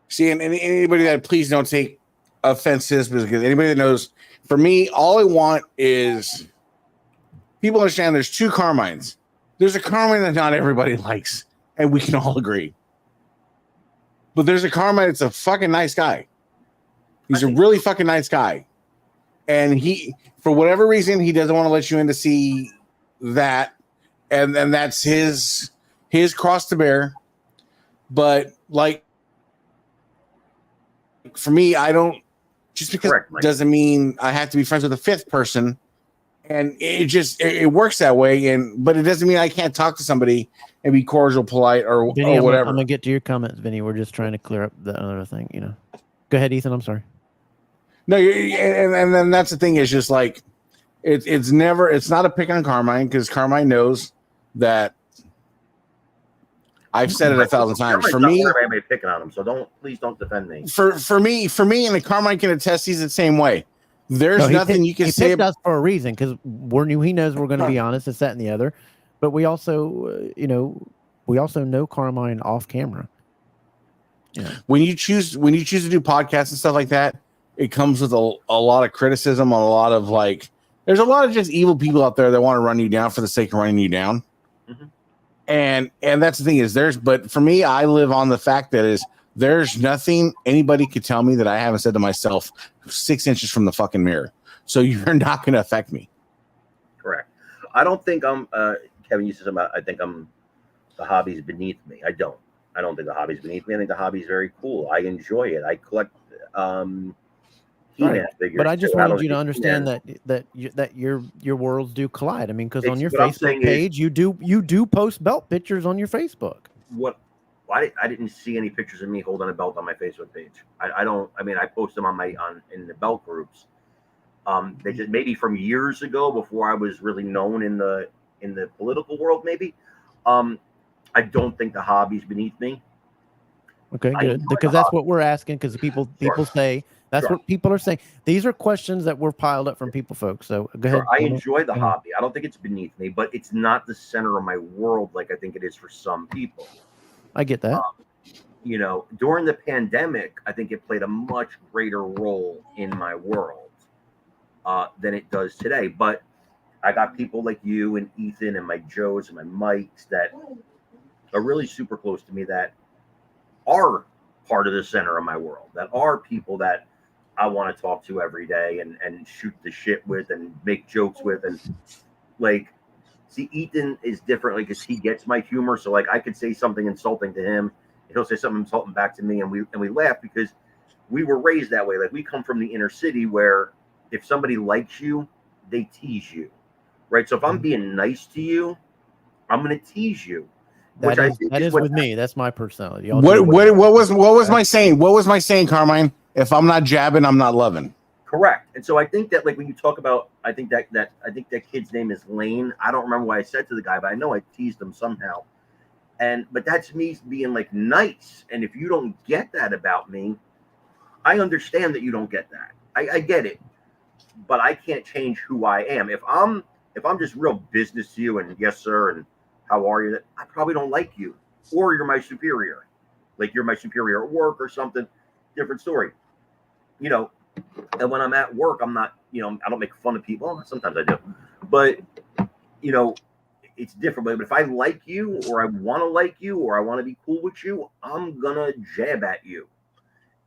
See, and anybody that please don't take offenses because anybody that knows, for me, all I want is people understand there's two Carmines. There's a Carmine that not everybody likes, and we can all agree. But there's a Carmine that's a fucking nice guy. He's a really fucking nice guy. And he, for whatever reason, he doesn't want to let you in to see that. And then that's his cross to bear. But like, for me, I don't, just because it doesn't mean I have to be friends with a fifth person. And it works that way. But it doesn't mean I can't talk to somebody and be cordial, polite, or Vinny, or whatever. I'm going to get to your comments, Vinny. We're just trying to clear up the other thing, Go ahead, Ethan. I'm sorry. No, and then that's the thing is just like it's not a pick on Carmine because Carmine knows that I've said it 1,000 times. For me, everybody picking on him, so please don't defend me. For me, and the Carmine can attest he's the same way. There's nothing you can say. He picked us for a reason because he knows we're going to be honest, this, that, and the other. But we also, know Carmine off camera. Yeah. When you choose to do podcasts and stuff like that, it comes with a lot of criticism, a lot of there's a lot of just evil people out there that want to run you down for the sake of running you down. Mm-hmm. And that's the thing is but for me, I live on the fact that there's nothing anybody could tell me that I haven't said to myself 6 inches from the fucking mirror. So you're not going to affect me. Correct. I don't think Kevin, you said something about, I think the hobby's beneath me. I don't think the hobby's beneath me. I think the hobby's very cool. I enjoy it. I collect, Right. But I just wanted you to understand that your worlds do collide. I mean, because on your Facebook page, you do post belt pictures on your Facebook. I didn't see any pictures of me holding a belt on my Facebook page. I post them in the belt groups. They just maybe from years ago before I was really known in the political world. Maybe I don't think the hobby's beneath me. Okay, I good. enjoy Because the that's hobby. what we're asking. Because people Sure. say that's Sure. what people are saying. These are questions that were piled up from people, folks. So go Sure, ahead. I enjoy the Go ahead. hobby. I don't think it's beneath me, but it's not the center of my world like I think it is for some people. I get that. During the pandemic, I think it played a much greater role in my world than it does today. But I got people like you and Ethan and my Joes and my Mikes that are really super close to me that are part of the center of my world, that are people that I want to talk to every day and shoot the shit with and make jokes with. And like, see, Ethan is different because he gets my humor. So like I could say something insulting to him, and he'll say something insulting back to me, and we laugh because we were raised that way. Like we come from the inner city where if somebody likes you, they tease you. Right. So if I'm being nice to you, I'm gonna tease you. Which I think that is is what with me. That's my personality. Y'all What do was my saying? What was my saying, Carmine? If I'm not jabbing, I'm not loving. correct. And so I think that like when you talk about I think that kid's name is Lane. I don't remember what I said to the guy, but I know I teased him somehow. But that's me being like nice. And if you don't get that about me, I understand that you don't get that. I get it. But I can't change who I am. If I'm just real business to you and yes sir and how are you, I probably don't like you. Or you're my superior. Like you're my superior at work or something. Different story. And when I'm at work, I'm not, I don't make fun of people. Sometimes I do. But, it's different. But if I like you or I want to like you or I want to be cool with you, I'm going to jab at you.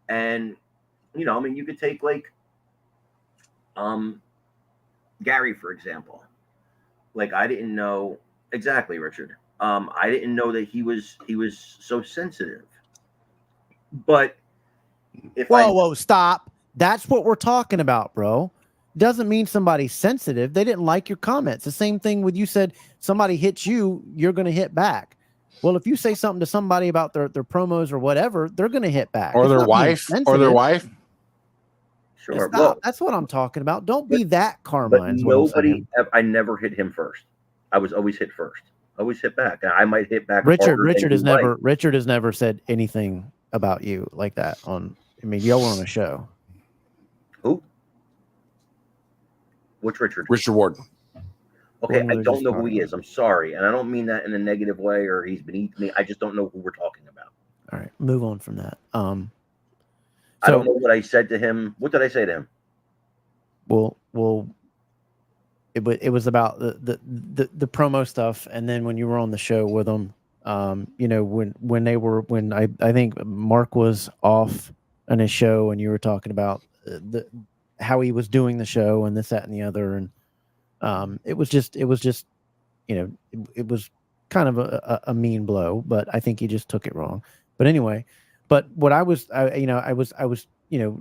And, you could take like Gary, for example. Like I didn't know exactly, Richard. I didn't know that he was so sensitive. But whoa, stop. That's what we're talking about, bro. Doesn't mean somebody's sensitive. They didn't like your comments. The same thing with you said somebody hits you, you're going to hit back. Well, if you say something to somebody about their promos or whatever, they're going to hit back. Or their wife. Sure. Stop. Well, that's what I'm talking about. Don't be that Carmine. But I never hit him first. I was always hit first. Always hit back. I might hit back. Richard has never said anything about you like that y'all were on a show. Who? Which Richard? Richard Ward. Okay, I don't know who he is. I'm sorry. And I don't mean that in a negative way or he's beneath me. I just don't know who we're talking about. All right, move on from that. I don't know what I said to him. What did I say to him? Well, it was about the promo stuff, and then when you were on the show with them, when I think Mark was off on his show, and you were talking about how he was doing the show and this, that, and the other, and it was just it was kind of a mean blow, but I think he just took it wrong. But anyway, what I was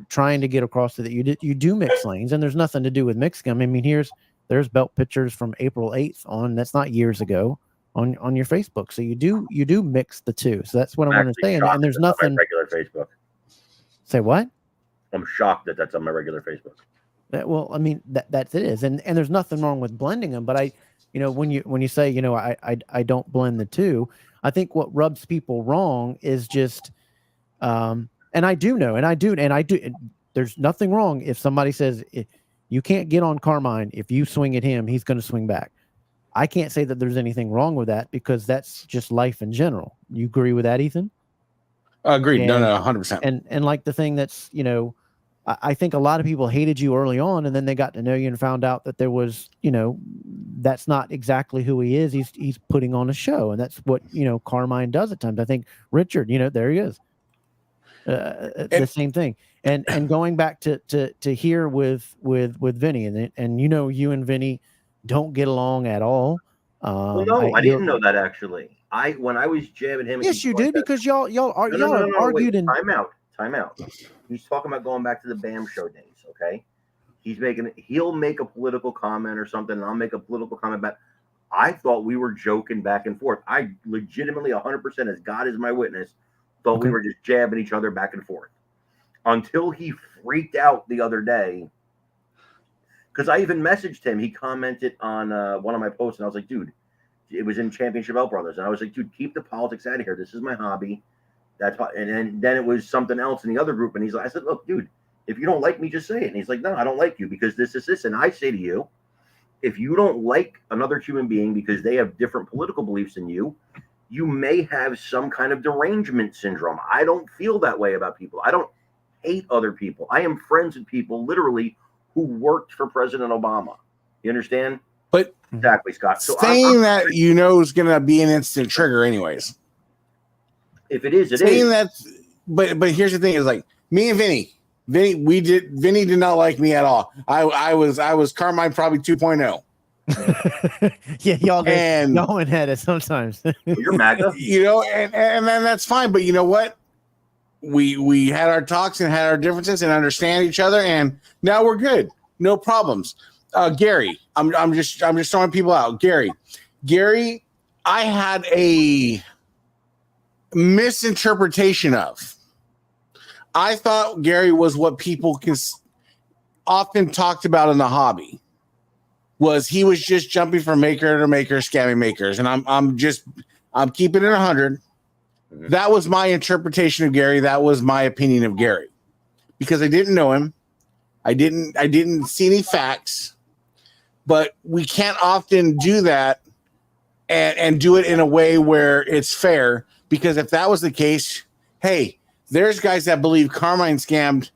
trying to get across to that you do mix lanes, and there's nothing to do with mixing them. I mean, there's belt pictures from April 8th on, that's not years ago, on your Facebook. So you do mix the two. So that's what I want to say. And there's nothing. Regular Facebook. Say what? I'm shocked that that's on my regular Facebook. Well, I mean that it is, and there's nothing wrong with blending them. But when you say I don't blend the two, I think what rubs people wrong is just, and I do. There's nothing wrong if somebody says you can't get on Carmine. If you swing at him, he's going to swing back. I can't say that there's anything wrong with that because that's just life in general. You agree with that, Ethan? Agreed. No, 100%. And like the thing that's, I think a lot of people hated you early on, and then they got to know you and found out that there was, that's not exactly who he is. He's putting on a show, and that's what, Carmine does at times. I think Richard, there he is. The same thing. And going back to here with Vinny, and you and Vinny don't get along at all. I didn't know that actually. When I was jabbing him, yes, you did, because y'all argued. And time out. He's talking about going back to the BAM show days. Okay, he'll make a political comment or something, and I'll make a political comment back. I thought we were joking back and forth. I legitimately 100%, as God is my witness, thought we were just jabbing each other back and forth until he freaked out the other day. Because I even messaged him. He commented on one of my posts, and I was like, dude, it was in Championship Belt Brothers. And I was like, dude, keep the politics out of here. This is my hobby. That's why. And then it was something else in the other group. And he's like, I said, look, dude, if you don't like me, just say it. And he's like, no, I don't like you because this is this. And I say to you, if you don't like another human being because they have different political beliefs than you, you may have some kind of derangement syndrome. I don't feel that way about people. I don't hate other people. I am friends with people literally who worked for President Obama. You understand? But exactly, Scott. So saying that is going to be an instant trigger, anyways. If it is, it saying is. That, but here's the thing: is like me and Vinny. Vinny did not like me at all. I was Carmine probably 2.0. Yeah, y'all went at it sometimes. You're MAGA. And then that's fine. But you know what? We had our talks and had our differences and understand each other, and now we're good. No problems. Gary, I'm just throwing people out. Gary, I had a misinterpretation of. I thought Gary was what people often talked about in the hobby. He was just jumping from maker to maker, scamming makers, and I'm keeping it 100. Mm-hmm. That was my interpretation of Gary. That was my opinion of Gary, because I didn't know him. I didn't see any facts, but we can't often do that and do it in a way where it's fair. Because if that was the case, hey, there's guys that believe Carmine scammed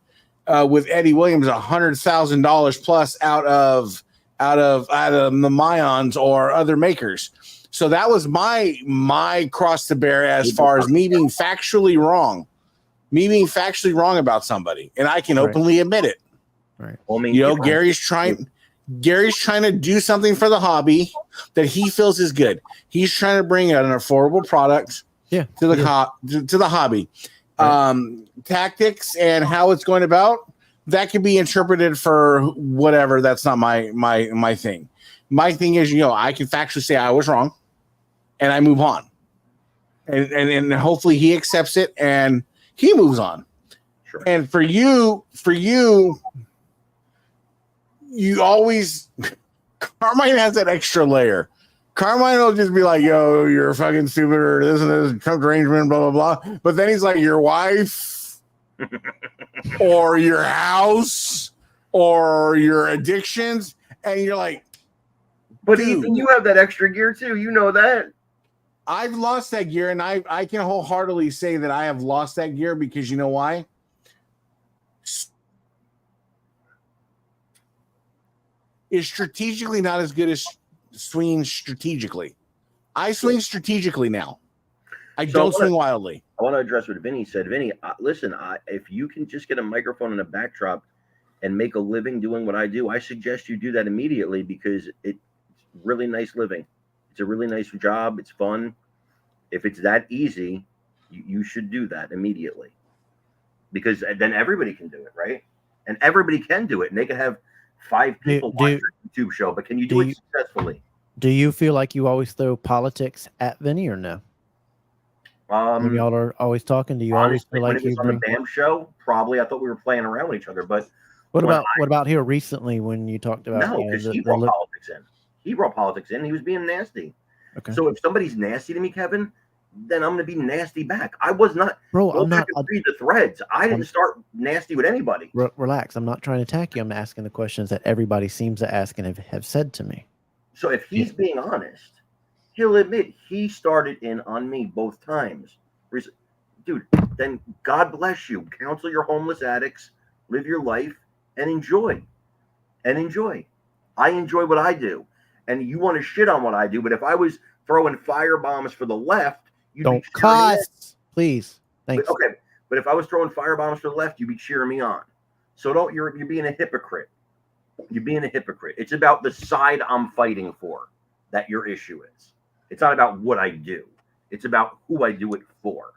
with Eddie Williams $100,000 plus out of the Mayans or other makers. So that was my cross to bear as far as me being factually wrong about somebody, and I can openly admit it. Right. Well, I mean, Gary's trying to do something for the hobby that he feels is good. He's trying to bring out an affordable product to the hobby. Right. Tactics and how it's going about, that can be interpreted for whatever. That's not my thing. My thing is, I can factually say I was wrong, and I move on, and hopefully he accepts it and he moves on. Sure. And for you always, Carmine has that extra layer. Carmine will just be like, yo, you're fucking stupid, or this and this, Trump derangement, blah, blah, blah. But then he's like, your wife, or your house, or your addictions. And you're like, but even you have that extra gear too. You know that. I've lost that gear, and I can wholeheartedly say that I have lost that gear because you know why? Is strategically not as good as swinging strategically. I swing strategically now. I don't swing wildly. I want to address what Vinny said. Vinny, listen, if you can just get a microphone and a backdrop and make a living doing what I do, I suggest you do that immediately, because it's really nice living. It's a really nice job. It's fun. If it's that easy, you should do that immediately, because then everybody can do it, right? And everybody can do it, and they can have 5 people watch your YouTube show, but can you do it successfully? Do you feel like you always throw politics at Vinny, or no? When y'all are always talking, do you always feel like you on the BAM show? Probably. I thought we were playing around with each other, but what about here recently when you talked about? No, because he brought politics in. He brought politics in. He was being nasty. Okay. So if somebody's nasty to me, Kevin, then I'm going to be nasty back. I was not. Bro, I'm not. Read the threads. I didn't start nasty with anybody. Relax. I'm not trying to attack you. I'm asking the questions that everybody seems to ask and have said to me. So if he's being honest, he'll admit he started in on me both times. Dude, then God bless you. Counsel your homeless addicts, live your life, and enjoy. I enjoy what I do. And you want to shit on what I do, but if I was throwing fire bombs for the left, you'd don't cuss, please. Thanks. Okay, but if I was throwing fire bombs for the left, you'd be cheering me on. So you're being a hypocrite. You're being a hypocrite. It's about the side I'm fighting for that your issue is. It's not about what I do. It's about who I do it for.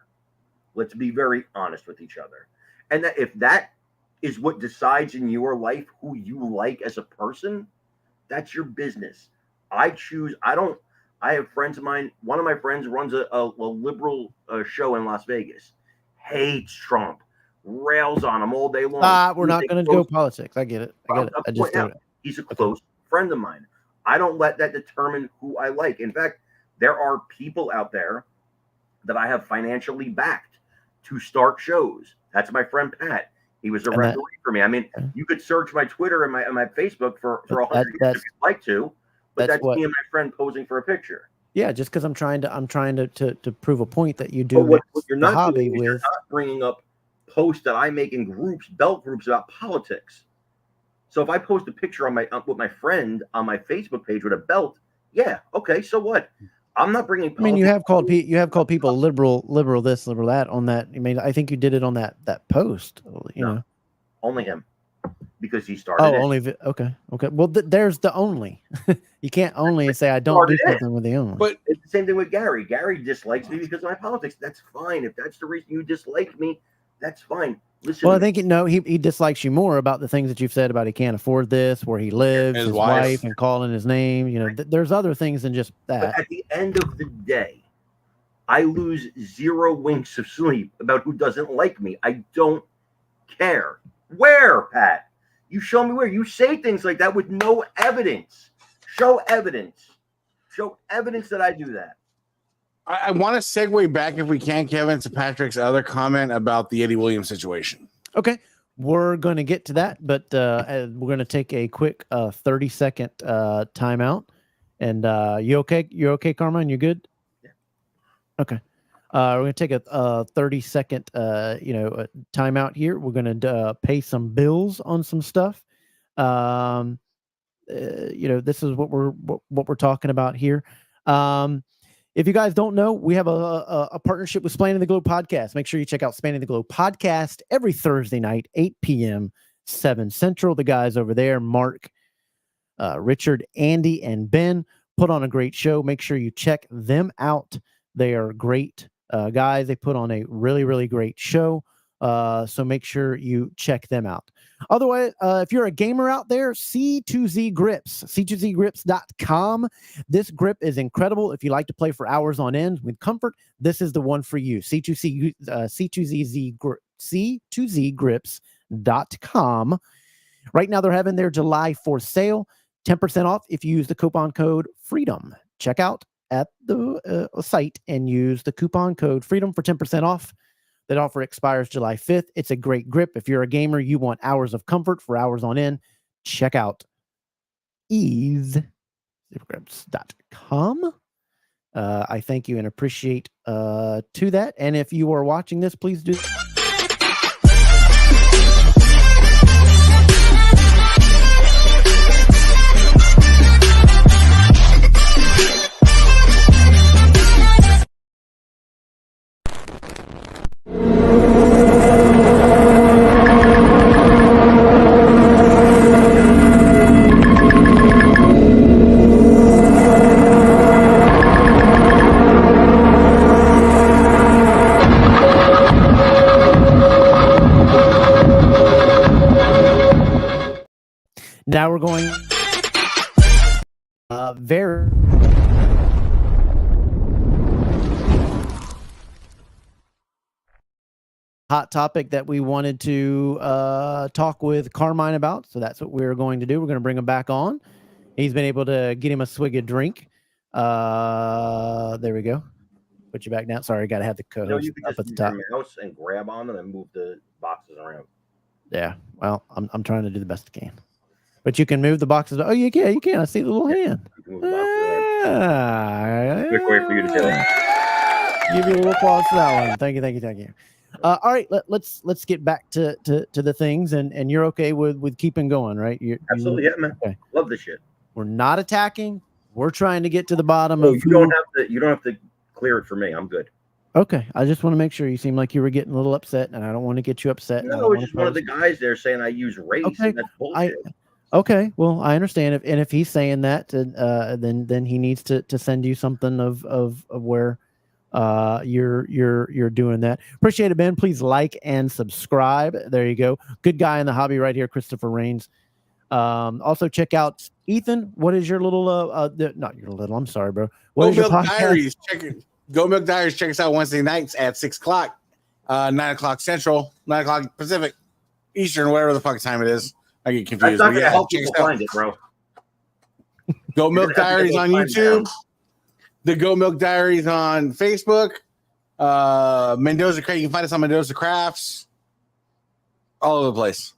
Let's be very honest with each other. And that if that is what decides in your life who you like as a person, that's your business. I have friends of mine. One of my friends runs a liberal show in Las Vegas. Hates Trump. Rails on him all day long. We're not going to go politics. I get it. I just do it. He's a close friend of mine. I don't let that determine who I like. In fact, there are people out there that I have financially backed to start shows. That's my friend Pat. He was a referee for me. I mean, you could search my Twitter and my Facebook for 100 years if you'd like to, but that's me and my friend posing for a picture. Yeah, just because I'm trying to prove a point that you do. But what you're not doing is you're not bringing up posts that I make in groups, belt groups about politics. So if I post a picture on with my friend on my Facebook page with a belt, yeah, okay, so what? I'm not bringing. I mean, you have called people liberal this, liberal that on that. I mean, I think you did it on that post. You know, only him because he started. Oh, only okay. Well, there's the only. You can't only say I don't do something with the only. But it's the same thing with Gary. Gary dislikes me because of my politics. That's fine. If that's the reason you dislike me, that's fine. Listen. Well, I think he dislikes you more about the things that you've said about he can't afford this, where he lives, his wife, and calling his name. You know, there's other things than just that. But at the end of the day, I lose 0 winks of sleep about who doesn't like me. I don't care. Where, Pat? You show me where. You say things like that with no evidence. Show evidence. Show evidence that I do that. I want to segue back, if we can, Kevin, to Patrick's other comment about the Eddie Williams situation. Okay. We're going to get to that, but we're going to take a quick 30-second timeout. And you okay? You're okay, Carmine? You good? Yeah. Okay. We're going to take a 30-second timeout here. We're going to pay some bills on some stuff. This is what we're talking about here. If you guys don't know, we have a partnership with Spanning the Globe podcast. Make sure you check out Spanning the Globe podcast every Thursday night, 8 p.m., 7 Central. The guys over there, Mark, Richard, Andy, and Ben, put on a great show. Make sure you check them out. They are great guys. They put on a really, really great show. So make sure you check them out. Otherwise, if you're a gamer out there, C2Z Grips, C2ZGrips.com. This grip is incredible. If you like to play for hours on end with comfort, this is the one for you. C2ZGrips.com. Right now, they're having their July 4th sale, 10% off if you use the coupon code FREEDOM. Check out at the site and use the coupon code FREEDOM for 10% off. That offer expires July 5th. It's a great grip. If you're a gamer, you want hours of comfort for hours on end, check out easegripscom. I thank you and appreciate to that. And if you are watching this, please do. Now we're going very hot topic that we wanted to talk with Carmine about. So that's what we're going to do. We're going to bring him back on. He's been able to get him a swig of drink. There we go. Put you back down. Sorry, got to have the co-host up at the top. Your mouse and grab on them and move the boxes around. Yeah. Well, I'm trying to do the best I can. But you can move the boxes. Oh, you can. You can. I see the little hand. Quick way for you to do it. Give you a little applause for that one. Thank you. All right, let's get back to the things, and you're okay with keeping going, right? Absolutely, yeah, man. Okay. Love this shit. We're not attacking. We're trying to get to the bottom of. You don't have to clear it for me. I'm good. Okay, I just want to make sure. You seem like you were getting a little upset, and I don't want to get you upset. No, it's just one of the guys there saying I use race. Okay, and that's bullshit. Okay, well, I understand. If he's saying that, then he needs to send you something of where you're doing that. Appreciate it, Ben. Please like and subscribe. There you go. Good guy in the hobby right here, Christopher Rains. Also check out Ethan. What is your little not your little? I'm sorry, bro. What is your podcast? Diaries. Go Milk Diaries. Check us out Wednesday nights at 6:00, 9:00 Central, 9:00 Pacific, Eastern, whatever the fuck time it is. I get confused. That's not gonna help people find it, bro. Go Milk Diaries on YouTube. The Go Milk Diaries on Facebook. Mendoza Craft. You can find us on Mendoza Crafts. All over the place.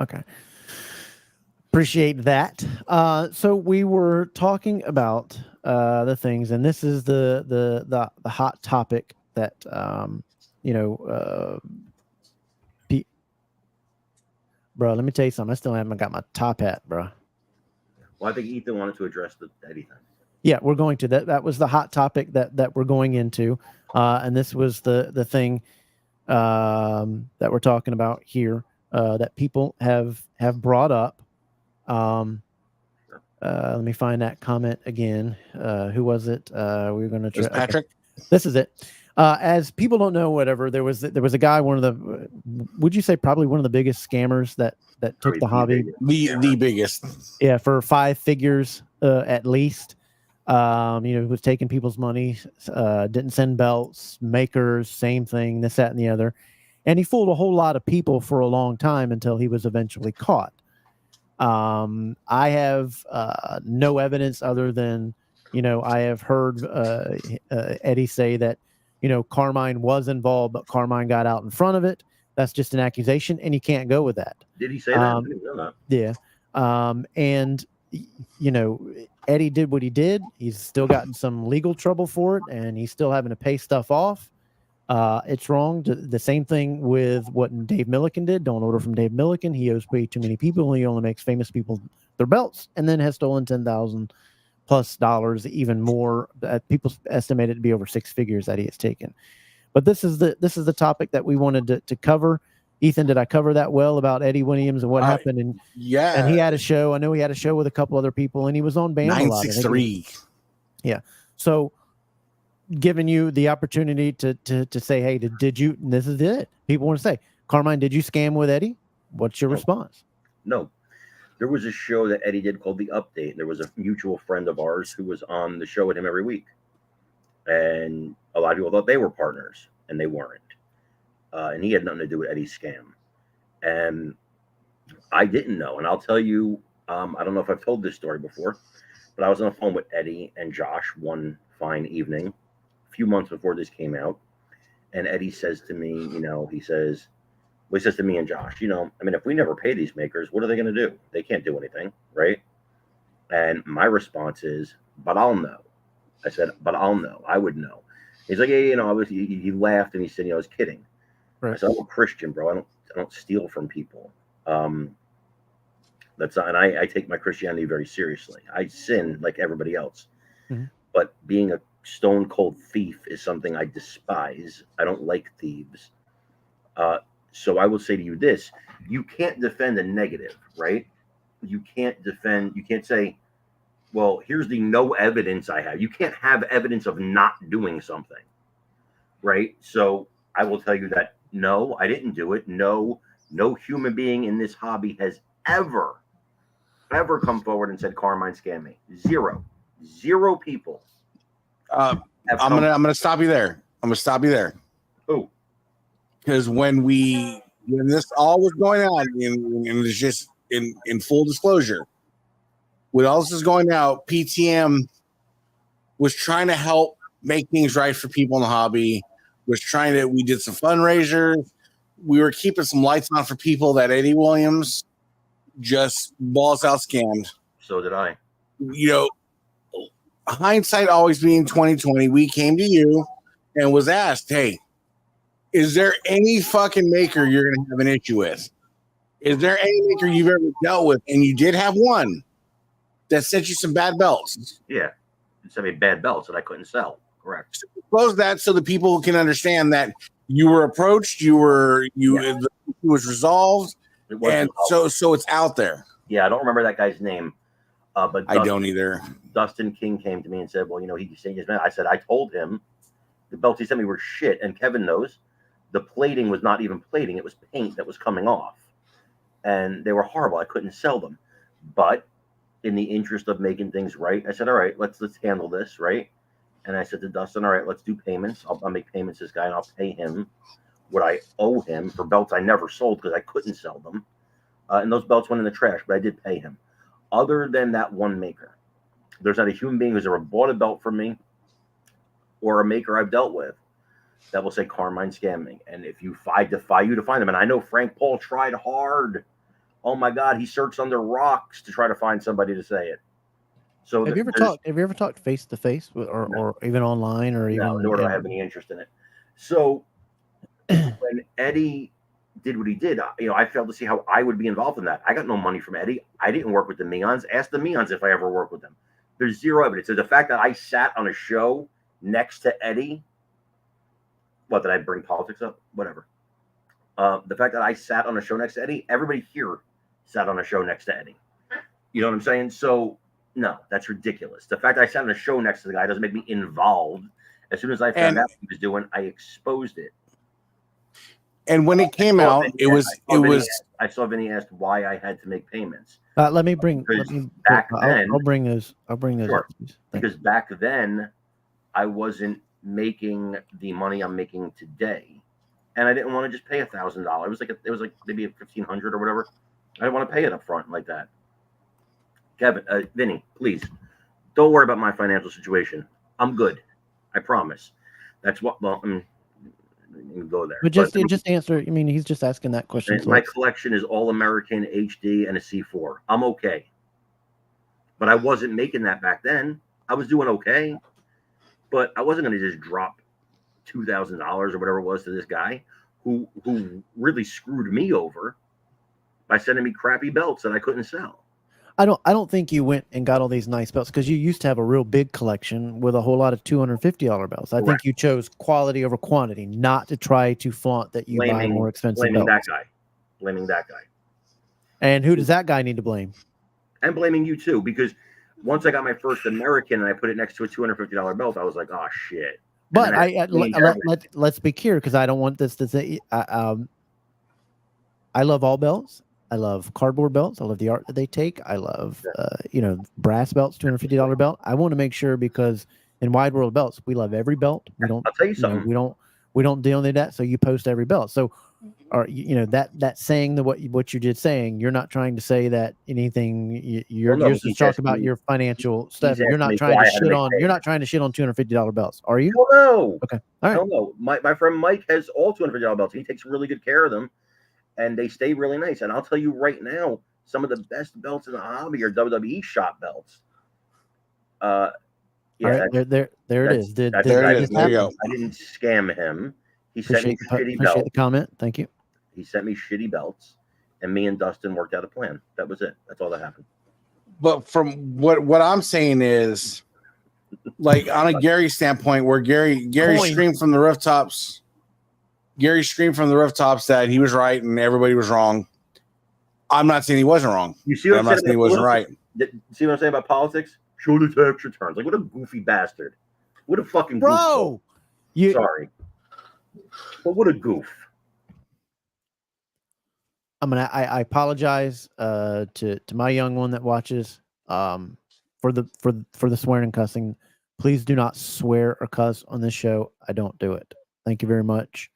Okay. Appreciate that. So we were talking about the things, and this is the hot topic that bro. Let me tell you something. I still haven't got my top hat, bro. Well, I think Ethan wanted to address the Eddie thing. Yeah, we're going to that. That was the hot topic that we're going into, and this was the thing that we're talking about here that people have brought up. Let me find that comment again. Who was it? We were going to Patrick. Okay. This is it. As people don't know, whatever, there was a guy, one of the, would you say probably one of the biggest scammers that took the hobby, the biggest, yeah, for 5 figures at least. Was taking people's money, didn't send belts, makers, same thing, this, that, and the other. And he fooled a whole lot of people for a long time until he was eventually caught. I have no evidence other than, I have heard Eddie say that, Carmine was involved, but Carmine got out in front of it. That's just an accusation, and you can't go with that. Did he say that? I didn't know that. Yeah. And Eddie did what he did. He's still gotten some legal trouble for it, and he's still having to pay stuff off. It's wrong. The same thing with what Dave Milliken did. Don't order from Dave Milliken. He owes way too many people. He only makes famous people their belts, and then has stolen $10,000+ even more. People estimate it to be over 6 figures that he has taken. But this is the topic that we wanted to cover. Ethan, did I cover that well about Eddie Williams and what happened? And yeah, and he had a show. I know he had a show with a couple other people, and he was on BAM a lot. 963. Yeah. So, giving you the opportunity to say, hey, did you? And this is it. People want to say, Carmine, did you scam with Eddie? What's your response? No. There was a show that Eddie did called The Update. There was a mutual friend of ours who was on the show with him every week, and a lot of people thought they were partners, and they weren't. And he had nothing to do with Eddie's scam. And I didn't know. And I'll tell you, I don't know if I've told this story before, but I was on the phone with Eddie and Josh one fine evening, a few months before this came out. And Eddie says to me, he says to me and Josh, if we never pay these makers, what are they going to do? They can't do anything, right? And my response is, but I'll know. I said, but I'll know. I would know. He's like, yeah, he laughed and he said, I was kidding. Right. I said, I'm a Christian, bro. I don't steal from people. That's not, and I take my Christianity very seriously. I sin like everybody else, but being a stone cold thief is something I despise. I don't like thieves. So I will say to you this: you can't defend a negative, right? You can't say, well, here's the no evidence I have. You can't have evidence of not doing something, right? So I will tell you that no, I didn't do it. No human being in this hobby has ever come forward and said Carmine scammed me. Zero people. I'm gonna stop you there. Oh, because when this all was going on, and it was just in full disclosure, when all this was going out, PTM was trying to help make things right for people in the hobby. We did some fundraisers. We were keeping some lights on for people that Eddie Williams just balls out scammed. So did I. Hindsight always being 2020, we came to you and was asked, hey, is there any fucking maker you're going to have an issue with? Is there any maker you've ever dealt with? And you did have one that sent you some bad belts. Yeah. It sent me bad belts that I couldn't sell. Correct. So close that so the people can understand that you were approached, it was resolved, so it's out there. Yeah, I don't remember that guy's name, but I don't either. Dustin King came to me and said, "Well, he's saying his man." I said, "I told him the belts he sent me were shit," and Kevin knows the plating was not even plating; it was paint that was coming off, and they were horrible. I couldn't sell them, but in the interest of making things right, I said, "All right, let's handle this right." And I said to Dustin, all right, let's do payments. I'll make payments to this guy, and I'll pay him what I owe him for belts I never sold because I couldn't sell them. And those belts went in the trash, but I did pay him. Other than that one maker, there's not a human being who's ever bought a belt from me or a maker I've dealt with that will say Carmine scamming. And if you I defy you to find them. And I know Frank Paul tried hard. Oh my God, he searched under rocks to try to find somebody to say it. So Have you ever talked face to face or even online or even? Nor do I have any interest in it. So when Eddie did what he did, I failed to see how I would be involved in that. I got no money from Eddie. I didn't work with the Meons. Ask the Meons if I ever worked with them. There's zero evidence. So the fact that I sat on a show next to Eddie, what, did I bring politics up? Whatever. The fact that I sat on a show next to Eddie, everybody here sat on a show next to Eddie. You know what I'm saying? So no, that's ridiculous. The fact that I sat on a show next to the guy doesn't make me involved. As soon as I found out what he was doing, I exposed it. And when it came out, I saw Vinny asked why I had to make payments. I'll bring those sure. up, please. Because back then I wasn't making the money I'm making today, and I didn't want to just pay $1,000. It was like maybe $1,500 or whatever. I didn't want to pay it up front like that. Kevin, Vinny, please don't worry about my financial situation. I'm good. I promise. That's what. Well, go there. But just answer. I mean, he's just asking that question. My collection is All American HD and a C4. I'm okay, but I wasn't making that back then. I was doing okay, but I wasn't going to just drop $2,000 or whatever it was to this guy who really screwed me over by sending me crappy belts that I couldn't sell. I don't think you went and got all these nice belts because you used to have a real big collection with a whole lot of $250 belts. I think you chose quality over quantity, not to try to flaunt that you buy more expensive belts. Blaming that guy. And who does that guy need to blame? And blaming you too, because once I got my first American and I put it next to a $250 belt, I was like, oh shit. But let's be clear, because I don't want this to say. I love all belts. I love cardboard belts. I love the art that they take. I love, brass belts, $250 belt. I want to make sure, because in Wide World Belts, we love every belt. We don't. I'll tell you something. We don't deal in that. So you post every belt. So, or that saying what you did saying, you're not trying to say that anything. You're just talking about your financial stuff. You're not trying to shit on. You're not trying to shit on $250 belts, are you? No. Okay. All right. No. My friend Mike has all $250 belts. He takes really good care of them. And they stay really nice. And I'll tell you right now, some of the best belts in the hobby are WWE shop belts. Yeah, right, there it is. There it is. There you go. I didn't scam him. He sent me shitty belts. Appreciate the comment. Thank you. He sent me shitty belts, and me and Dustin worked out a plan. That was it. That's all that happened. But from what I'm saying is, like, on a Gary standpoint, where Gary screamed from the rooftops. Gary screamed from the rooftops that he was right and everybody was wrong. I'm not saying he wasn't wrong. You see what I'm saying? He wasn't right. See what I'm saying about politics? Show the tax returns. Like, what a goofy bastard. What a fucking bro. Sorry. But what a goof. I apologize to my young one that watches for the swearing and cussing. Please do not swear or cuss on this show. I don't do it. Thank you very much.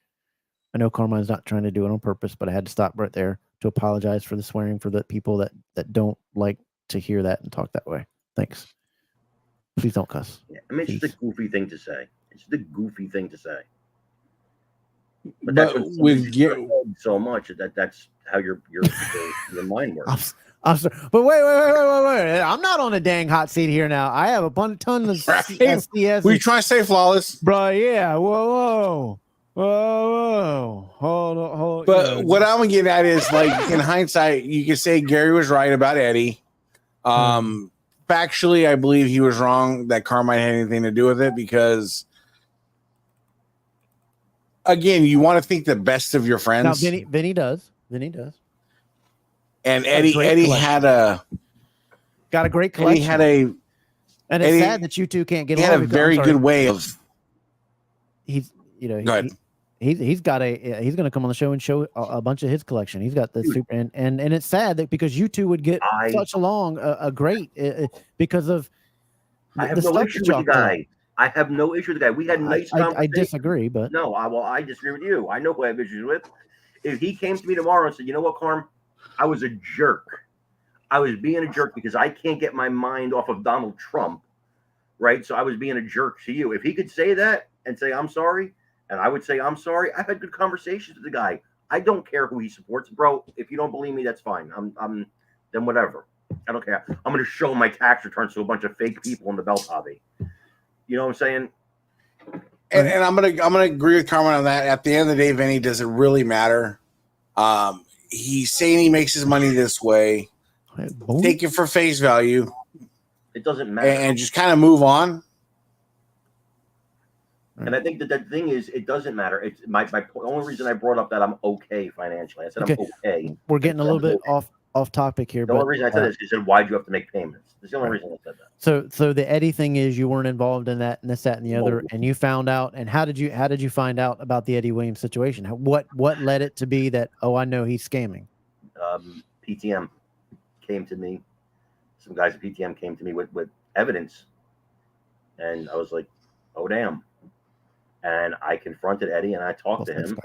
I know Carmine's not trying to do it on purpose, but I had to stop right there to apologize for the swearing for the people that don't like to hear that and talk that way. Thanks. Please don't cuss. Yeah, I mean, it's just a goofy thing to say. But that's with so much that's how your mind works. I'm sorry. But wait. I'm not on a dang hot seat here now. I have a ton of SDS. We try to stay flawless. Bro, yeah. Whoa. Hold on. But what I'm getting at is, like, in hindsight, you can say Gary was right about Eddie. Factually, I believe he was wrong that Carmine had anything to do with it, because, again, you want to think the best of your friends. Now, Vinny does. And Eddie got a great collection. And it's sad that you two can't get along. He had a very good way of. He's going to come on the show and show a bunch of his collection. He's got the super, and it's sad that because you two would get such along a great because of I have no issue with the guy. I have no issue with the guy. We had nice conversations. I disagree, but no, I disagree with you. I know who I have issues with. If he came to me tomorrow and said, "You know what, Carm, I was a jerk. I was being a jerk because I can't get my mind off of Donald Trump, right? So I was being a jerk to you." If he could say that and say, "I'm sorry," And I would say, I'm sorry. I've had good conversations with the guy. I don't care who he supports, bro. If you don't believe me, that's fine. I'm then whatever. I don't care. I'm going to show my tax returns to a bunch of fake people in the belt hobby. You know what I'm saying? And I'm gonna agree with Carmine on that. At the end of the day, Vinny, does it really matter? He's saying he makes his money this way. Take it for face value. It doesn't matter. And just kind of move on. And I think that the thing is, it doesn't matter. It's my only reason I brought up that I'm okay financially. I said I'm okay. We're getting a little bit off topic here. The only reason I said this is, why do you have to make payments? That's the only reason I said that. So the Eddie thing is you weren't involved in that and this, that, and the other, and you found out. And how did you find out about the Eddie Williams situation? What led it to be that, oh, I know he's scamming? PTM came to me. Some guys at PTM came to me with evidence, and I was like, oh damn. And I confronted Eddie and I talked to him.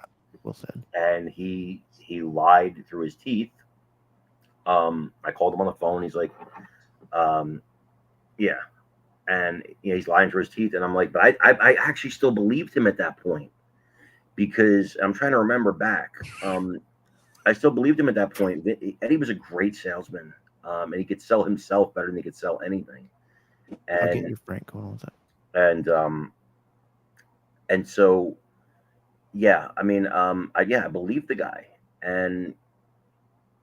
Well said. And he lied through his teeth. I called him on the phone. He's like, yeah. And he's lying through his teeth. And I'm like, but I actually still believed him at that point, because I'm trying to remember back. I still believed him at that point. Eddie was a great salesman. And he could sell himself better than he could sell anything. And I'll get you, Frank. Hold on a second. And so, yeah, I mean, I believed the guy. And,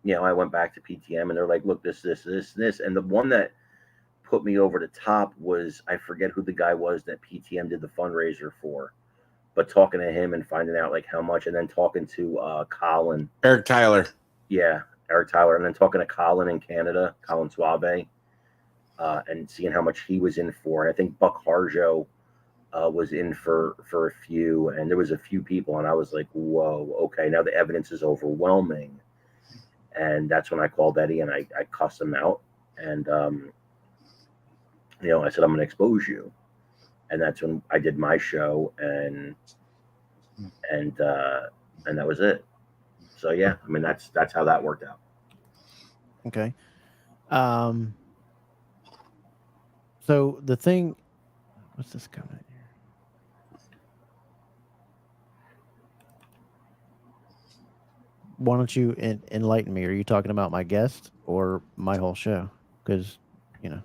I went back to PTM and they're like, look, this. And the one that put me over the top was, I forget who the guy was that PTM did the fundraiser for, but talking to him and finding out like how much, and then talking to Colin. Eric Tyler. Yeah, Eric Tyler. And then talking to Colin in Canada, Colin Suave, and seeing how much he was in for. And I think Buck Harjo was in for a few, and there was a few people, and I was like, whoa, okay, now the evidence is overwhelming. And that's when I called Eddie and I cussed him out, and I said, I'm going to expose you. And that's when I did my show, and that was it. So yeah, I mean, that's how that worked out. Okay. So the thing, what's this coming here? Why don't you enlighten me? Are you talking about my guest or my whole show? Because, yeah.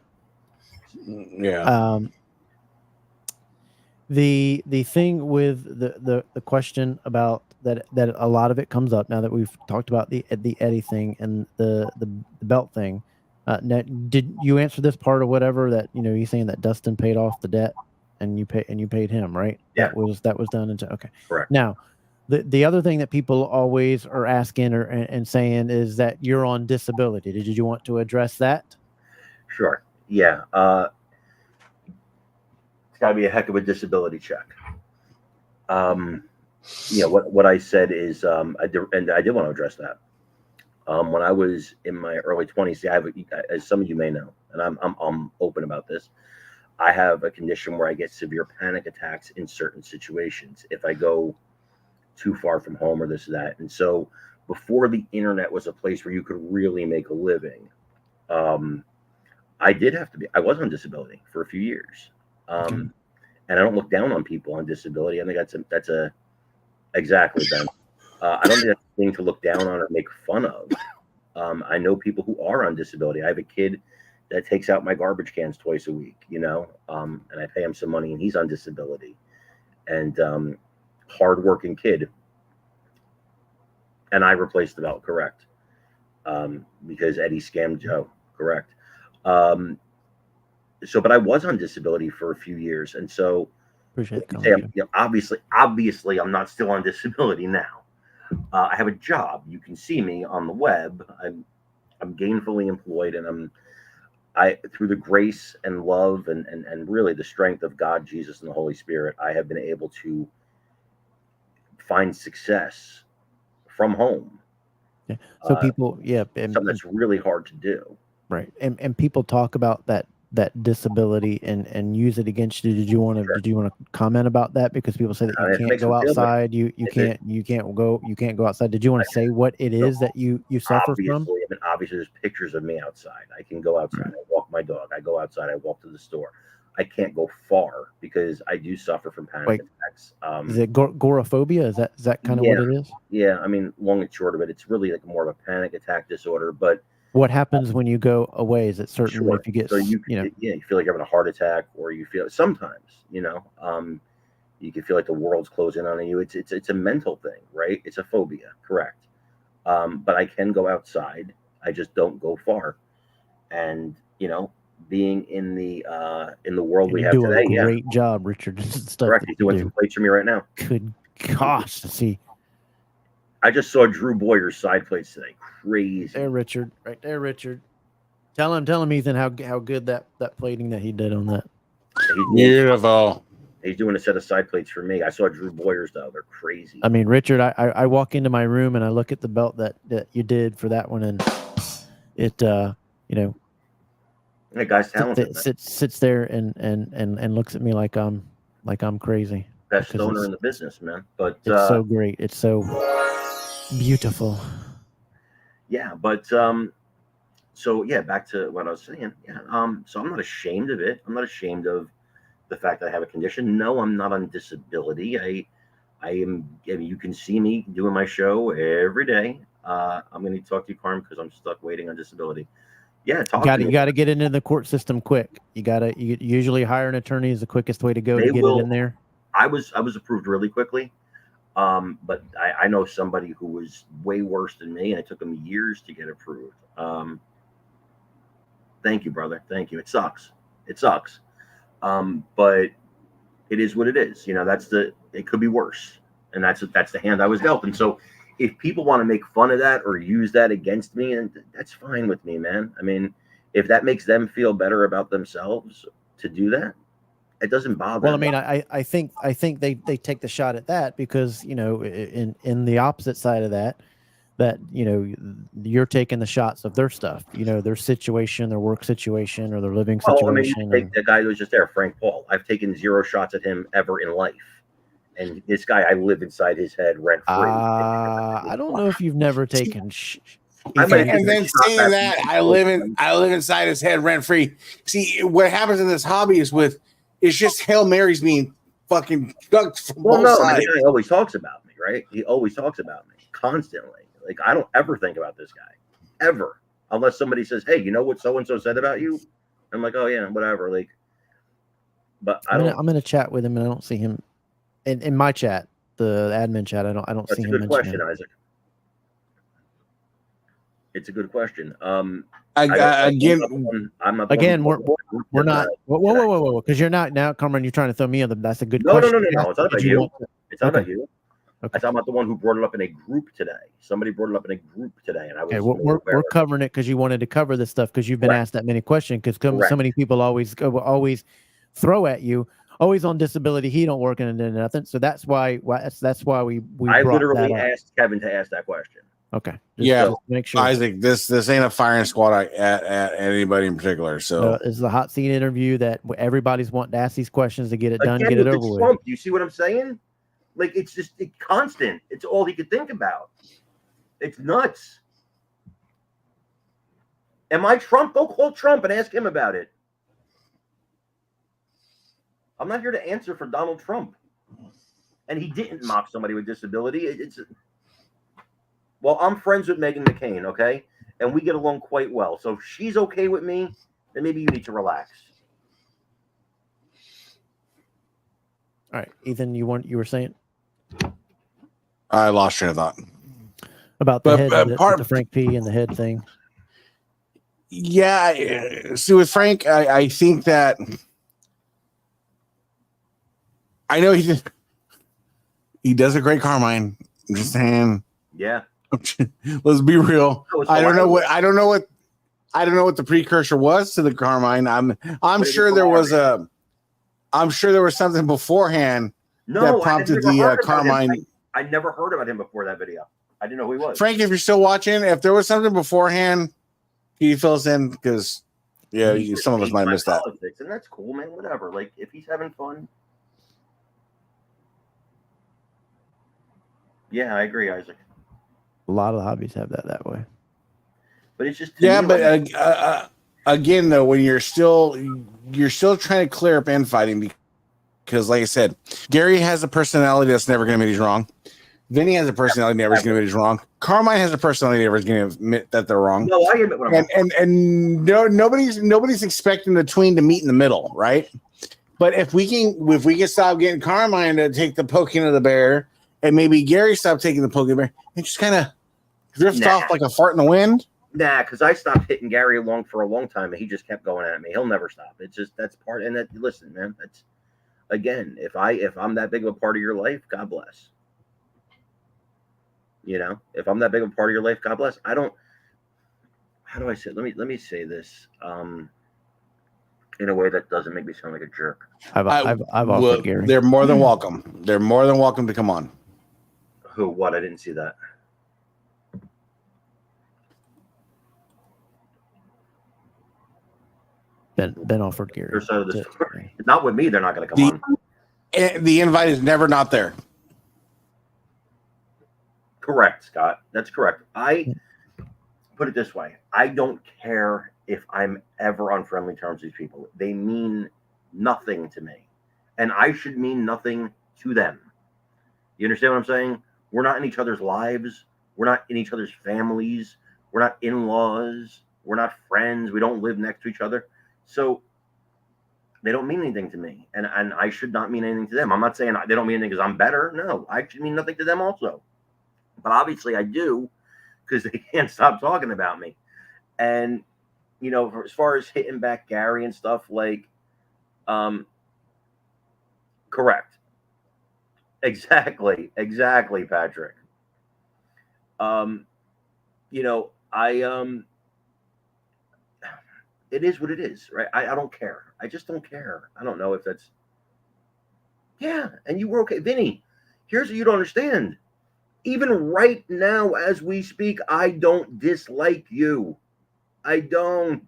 The thing with the question about that a lot of it comes up now that we've talked about the Eddie thing and the belt thing. Now, did you answer this part or whatever that he's saying that Dustin paid off the debt and you paid him, right? Yeah. That was done into okay. Correct. Now, the other thing that people always are asking and saying is that you're on disability. Did you want to address that? Sure. Yeah. It's got to be a heck of a disability check. What I said is I did want to address that. When I was in my early 20s, as some of you may know, and I'm open about this, I have a condition where I get severe panic attacks in certain situations if I go too far from home or this or that. And so before the internet was a place where you could really make a living, I was on disability for a few years. And I don't look down on people on disability. I think that's exactly, Ben. I don't think that's a thing to look down on or make fun of. I know people who are on disability. I have a kid that takes out my garbage cans twice a week, and I pay him some money, and he's on disability. And hardworking kid. And I replaced the belt, correct? Because Eddie scammed Joe, correct? But I was on disability for a few years, and so obviously, I'm not still on disability now. I have a job. You can see me on the web. I'm gainfully employed, and through the grace and love and really the strength of God, Jesus, and the Holy Spirit, I have been able to find success from home. Yeah. So people, something that's really hard to do. Right. And people talk about that disability and use it against you. Did you want to comment about that? Because people say that you can't go outside, you can't go outside. Did you want to say what it is that you suffer from? I mean, obviously there's pictures of me outside. I can go outside. I walk my dog. I go outside. I walk to the store. I can't go far because I do suffer from panic Wait. attacks. Is it goraphobia? Is that kind of what it is? Yeah, I mean, long and short of it, it's really like more of a panic attack disorder. But What happens when you go away? Is it certain sure, if you get, so you know? you feel like you're having a heart attack, or you feel sometimes, you can feel like the world's closing on you. It's a mental thing, right? It's a phobia, correct? But I can go outside. I just don't go far. And being in the world And we you have do a today, yeah, great job, Richard. Stuff correct. that He's you doing do. some plates for me right now. Good gosh, to see. I just saw Drew Boyer's side plates today. Crazy. There, Richard. Right there, Richard. Tell him, Ethan, how good that plating that he did on that. Beautiful. He's doing a set of side plates for me. I saw Drew Boyer's though. They're crazy. I mean, Richard, I walk into my room and I look at the belt that you did for that one, and it That guy's talented. sits there and looks at me like I'm crazy. Best stoner in the business, man. But it's so great. It's so beautiful. Yeah, but so yeah, back to what I was saying. Yeah, so I'm not ashamed of it. I'm not ashamed of the fact that I have a condition. No, I'm not on disability. I am. I mean, you can see me doing my show every day. I'm going to talk to you, Carm, because I'm stuck waiting on disability. Yeah, you got to get into the court system quick. You usually hire an attorney is the quickest way to go to get it in there. I was approved really quickly, but I know somebody who was way worse than me, and it took them years to get approved. Thank you, brother. Thank you. It sucks. But it is what it is. It could be worse, and that's the hand I was dealt. And so, if people want to make fun of that or use that against me, and that's fine with me, man. I mean, if that makes them feel better about themselves to do that, it doesn't bother. Well, I mean, I think they take the shot at that because in the opposite side of that you're taking the shots of their stuff, their situation, their work situation, or their living situation. I mean, take the guy who was just there, Frank Paul. I've taken 0 shots at him ever in life. And this guy, I live inside his head rent free. I don't know if you've never taken. And then saying that, I live inside his head rent free. See, what happens in this hobby is it's just Hail Marys being fucking ducked from both sides. He always talks about me, right? He always talks about me constantly. Like, I don't ever think about this guy, ever, unless somebody says, "Hey, you know what so and so said about you?" I'm like, "Oh yeah, whatever." Like, but I'm gonna chat with him, and I don't see him in my chat, the admin chat. I don't see him. That's a good question, Isaac. It's a good question. I'm not. Again, we're not. Whoa! Because you're not now, Carmine. You're trying to throw me on the. That's a good question. No. It's not about you. It's not about you. Okay. I'm talking about the one who brought it up in a group today. Somebody brought it up in a group today, and I was. Okay, we're covering it because you wanted to cover this stuff because you've been asked that many questions because so many people always throw at you. Always on disability, he don't work and nothing. So that's why we. I literally asked Kevin to ask that question. Okay. Make sure, Isaac. This ain't a firing squad at anybody in particular. So it's the hot seat interview that everybody's wanting to ask these questions to get it done, get it over with. Trump, you see what I'm saying? Like, it's just constant. It's all he could think about. It's nuts. Am I Trump? Go call Trump and ask him about it. I'm not here to answer for Donald Trump. And he didn't mock somebody with disability. Well, I'm friends with Meghan McCain, okay? And we get along quite well. So if she's okay with me, then maybe you need to relax. All right. Ethan, you were saying? I lost train of thought. About the head, the Frank P and the head thing. Yeah. See, with Frank, I think that I know he does a great Carmine. I'm just saying. Yeah. Let's be real. I don't know what the precursor was to the Carmine. I'm sure there was something beforehand that prompted the Carmine. I never heard about him before that video. I didn't know who he was. Frank, if you're still watching, if there was something beforehand, he fills in because some of us might have missed that. And that's cool, man. Whatever. Like, if he's having fun. Yeah, I agree, Isaac. A lot of hobbies have that way. But it's just again, though, when you're still trying to clear up infighting, because, like I said, Gary has a personality that's never going to admit he's wrong. Vinny has a personality never going to admit he's wrong. Carmine has a personality never going to admit that they're wrong. No, I admit what I'm wrong. And nobody's expecting the tween to meet in the middle, right? But if we can stop getting Carmine to take the poking of the bear, and maybe Gary stop taking the poking of the bear, and just kind of drift off like a fart in the wind. Nah, because I stopped hitting Gary along for a long time, and he just kept going at me. He'll never stop. It's just that's part. And that listen, man, that's again, if I'm that big of a part of your life, God bless. You know, if I'm that big of a part of your life, God bless. I don't. How do I say? Let me say this in a way that doesn't make me sound like a jerk. I've offered Gary. They're more than welcome. They're more than welcome to come on. Who? What? I didn't see that. Ben offered Gary. Their side of the story. Not with me. They're not going to come on. The invite is never not there. Correct, Scott. That's correct. I put it this way. I don't care if I'm ever on friendly terms with these people. They mean nothing to me. And I should mean nothing to them. You understand what I'm saying? We're not in each other's lives. We're not in each other's families. We're not in-laws. We're not friends. We don't live next to each other. So they don't mean anything to me. And I should not mean anything to them. I'm not saying they don't mean anything because I'm better. No, I should mean nothing to them also. But obviously I do because they can't stop talking about me. And, you know, as far as hitting back Gary and stuff, like, correct. Exactly, Patrick. You know, it is what it is, right? I don't care. I just don't care. I don't know if that's, yeah. And you were okay. Vinny, here's what you don't understand. Even right now, as we speak, I don't dislike you. I don't.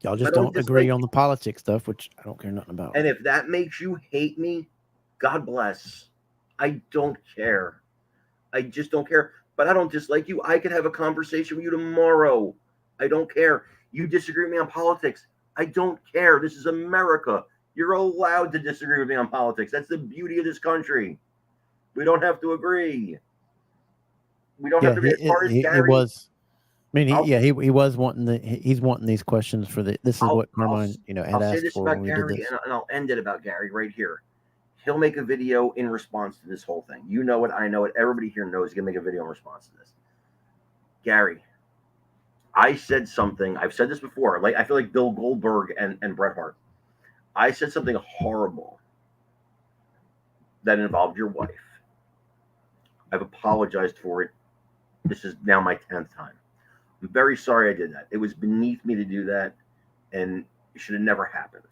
Y'all just don't agree on the politics stuff, which I don't care nothing about. And if that makes you hate me, God bless. I don't care. I just don't care. But I don't dislike you. I could have a conversation with you tomorrow. I don't care. You disagree with me on politics. I don't care. This is America. You're allowed to disagree with me on politics. That's the beauty of this country. We don't have to agree. We don't have to be as far as Gary. It was. I mean, he was wanting he's wanting these questions for the. This is what Carmine, had asked for when we did this. And I'll end it about Gary right here. He'll make a video in response to this whole thing. You know it. I know it. Everybody here knows he's gonna make a video in response to this. Gary, I said something. I've said this before. Like I feel like Bill Goldberg and Bret Hart. I said something horrible that involved your wife. I've apologized for it. This is now my 10th time. I'm very sorry I did that. It was beneath me to do that, and it should have never happened.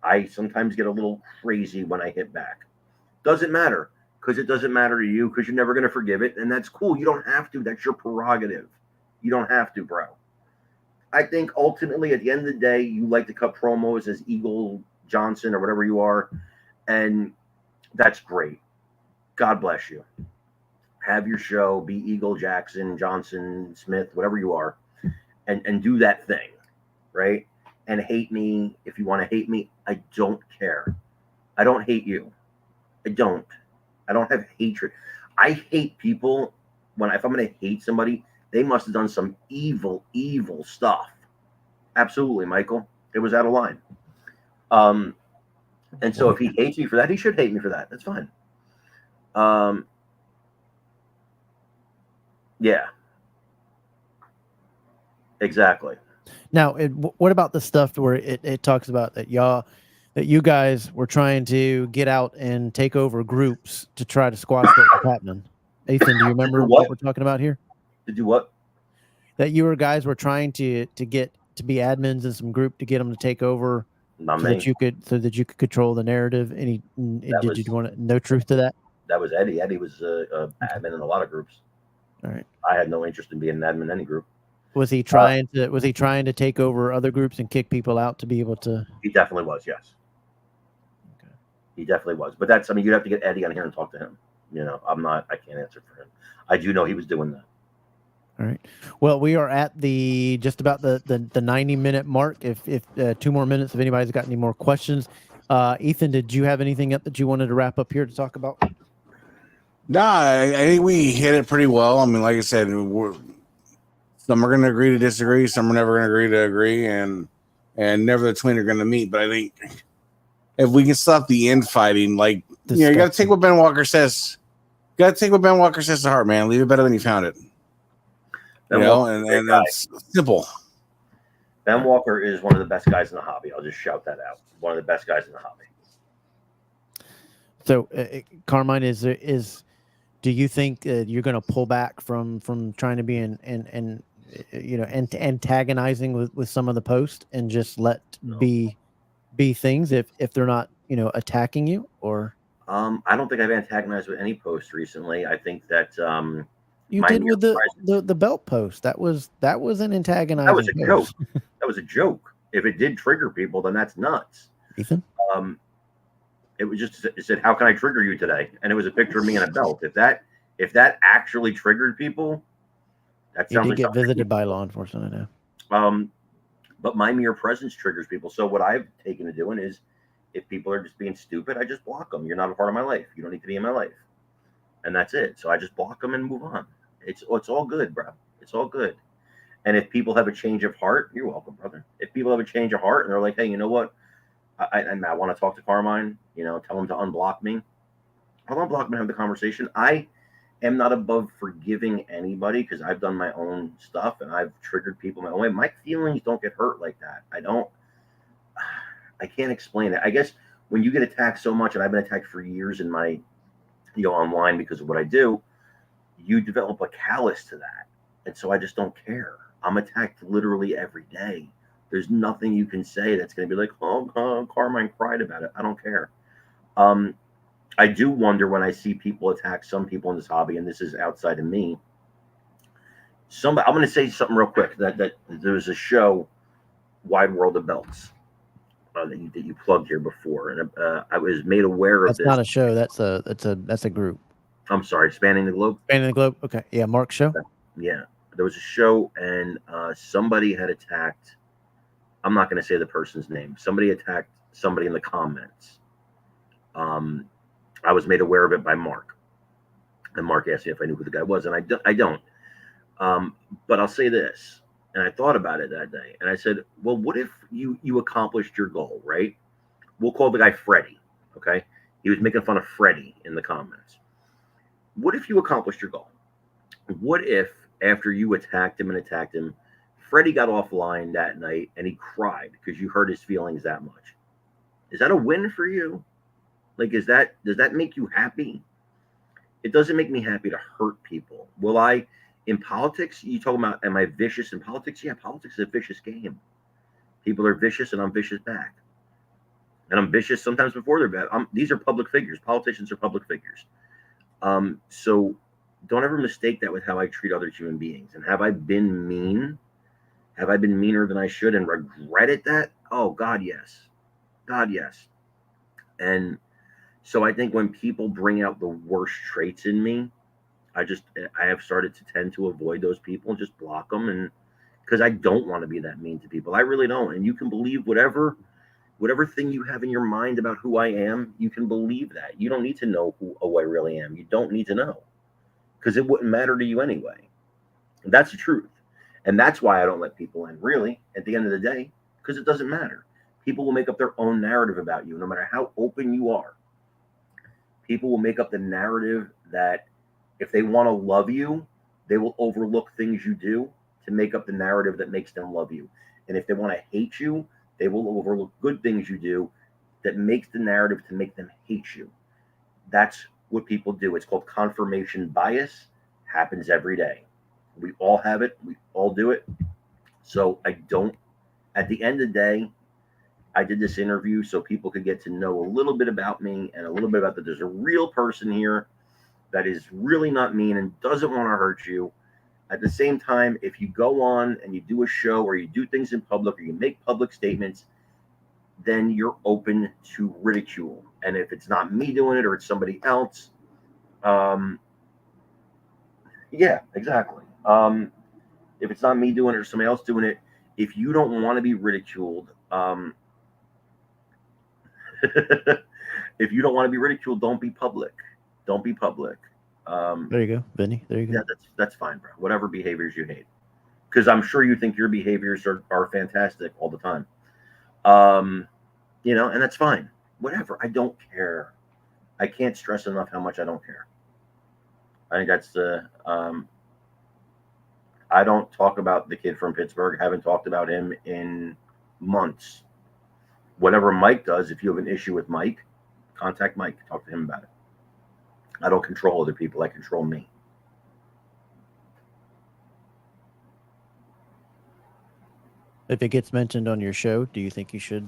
I sometimes get a little crazy when I hit back. Doesn't matter, because it doesn't matter to you, because you're never going to forgive it, and that's cool. You don't have to. That's your prerogative. You don't have to, bro. I think ultimately, at the end of the day, you like to cut promos as Eagle Johnson or whatever you are, and that's great. God bless you. Have your show, be Eagle, Jackson, Johnson, Smith, whatever you are, and do that thing, right? And hate me if you want to hate me. I don't care. I don't hate you. I don't have hatred. I hate people if I'm going to hate somebody, they must have done some evil, evil stuff. Absolutely, Michael. It was out of line. And so if he hates me for that, he should hate me for that. That's fine. Yeah, exactly. Now, what about the stuff where it talks about that you guys were trying to get out and take over groups to try to squash what was happening? Ethan, do you remember what we're talking about here? To do what? That you guys were trying to get to be admins in some group to get them to take over, so that you could control the narrative. Did you want no truth to that? That was Eddie. Eddie was admin in a lot of groups. All right. I had no interest in being an admin in any group. Was he trying to take over other groups and kick people out to be able to? He definitely was. Yes. Okay. He definitely was. But you'd have to get Eddie on here and talk to him. I can't answer for him. I do know he was doing that. All right. Well, we are at just about the 90-minute mark. If 2 more minutes, if anybody's got any more questions. Ethan, did you have anything up that you wanted to wrap up here to talk about? Nah, I think we hit it pretty well. I mean, like I said, some are going to agree to disagree, some are never going to agree to agree, and never the twain are going to meet. But I think if we can stop the infighting, like you got to take what Ben Walker says. Got to take what Ben Walker says to heart, man. Leave it better than you found it. And that's simple. Ben Walker is one of the best guys in the hobby. I'll just shout that out. One of the best guys in the hobby. So, Carmine, do you think you're going to pull back from trying to be antagonizing with some of the posts and just let be things if they're not attacking you? Or I don't think I've antagonized with any post recently. I think that you did with the belt post. That was an antagonizing. That was a joke. That was a joke. If it did trigger people, then that's nuts. Ethan, it was just, it said, "How can I trigger you today?" And it was a picture of me in a belt. If that actually triggered people, that sounds like get visited by law enforcement. I know. But my mere presence triggers people. So what I've taken to doing is, if people are just being stupid, I just block them. You're not a part of my life. You don't need to be in my life, and that's it. So I just block them and move on. It's all good, bro. It's all good. And if people have a change of heart, you're welcome, brother. If people have a change of heart and they're like, "Hey, you know what? I want to talk to Carmine. Tell him to unblock me." I'll unblock him and have the conversation. I am not above forgiving anybody because I've done my own stuff and I've triggered people my own way. My feelings don't get hurt like that. I can't explain it. I guess when you get attacked so much, and I've been attacked for years in my, online because of what I do, you develop a callous to that. And so I just don't care. I'm attacked literally every day. There's nothing you can say that's going to be like, "Oh, Carmine cried about it." I don't care. I do wonder when I see people attack some people in this hobby, and this is outside of me. I'm going to say something real quick. That there was a show, Wide World of Belts, that you plugged here before, and I was made aware of this. That's not a show. That's a group. I'm sorry, Spanning the Globe. Spanning the Globe. Okay, yeah, Mark's show. Yeah, there was a show, and somebody had attacked. I'm not going to say the person's name. Somebody attacked somebody in the comments. I was made aware of it by Mark, and Mark asked me if I knew who the guy was, and I don't. But I'll say this, and I thought about it that day, and I said, well, what if you accomplished your goal, right? We'll call the guy Freddie, okay? He was making fun of Freddie in the comments. What if you accomplished your goal? What if after you attacked him, Freddie got offline that night and he cried because you hurt his feelings that much? Is that a win for you? Like, does that make you happy? It doesn't make me happy to hurt people. Will I, in politics, you talking about, am I vicious in politics? Yeah, politics is a vicious game. People are vicious and I'm vicious back. And I'm vicious sometimes before they're bad. These are public figures. Politicians are public figures. So don't ever mistake that with how I treat other human beings. And have I been mean? Have I been meaner than I should and regretted that? Oh, God, yes. God, yes. And so I think when people bring out the worst traits in me, I have started to tend to avoid those people and just block them, and because I don't want to be that mean to people. I really don't. And you can believe whatever thing you have in your mind about who I am, you can believe that. You don't need to know who I really am. You don't need to know, because it wouldn't matter to you anyway. That's the truth. And that's why I don't let people in, really, at the end of the day, because it doesn't matter. People will make up their own narrative about you, no matter how open you are. People will make up the narrative that if they want to love you, they will overlook things you do to make up the narrative that makes them love you. And if they want to hate you, they will overlook good things you do that makes the narrative to make them hate you. That's what people do. It's called confirmation bias. Happens every day. We all have it. We all do it. So at the end of the day, I did this interview so people could get to know a little bit about me and a little bit about that there's a real person here that is really not mean and doesn't want to hurt you. At the same time, if you go on and you do a show or you do things in public or you make public statements, then you're open to ridicule. And if it's not me doing it or it's somebody else, yeah, exactly. If it's not me doing it or somebody else doing it, if you don't want to be ridiculed, if you don't want to be ridiculed, don't be public. Don't be public. There you go, Vinny. There you go. Yeah, that's fine, bro. Whatever behaviors you hate, because I'm sure you think your behaviors are fantastic all the time. And that's fine. Whatever. I don't care. I can't stress enough how much I don't care. I think that's the. I don't talk about the kid from Pittsburgh. Haven't talked about him in months. Whatever Mike does, if you have an issue with Mike, contact Mike. Talk to him about it. I don't control other people. I control me. If it gets mentioned on your show, do you think you should?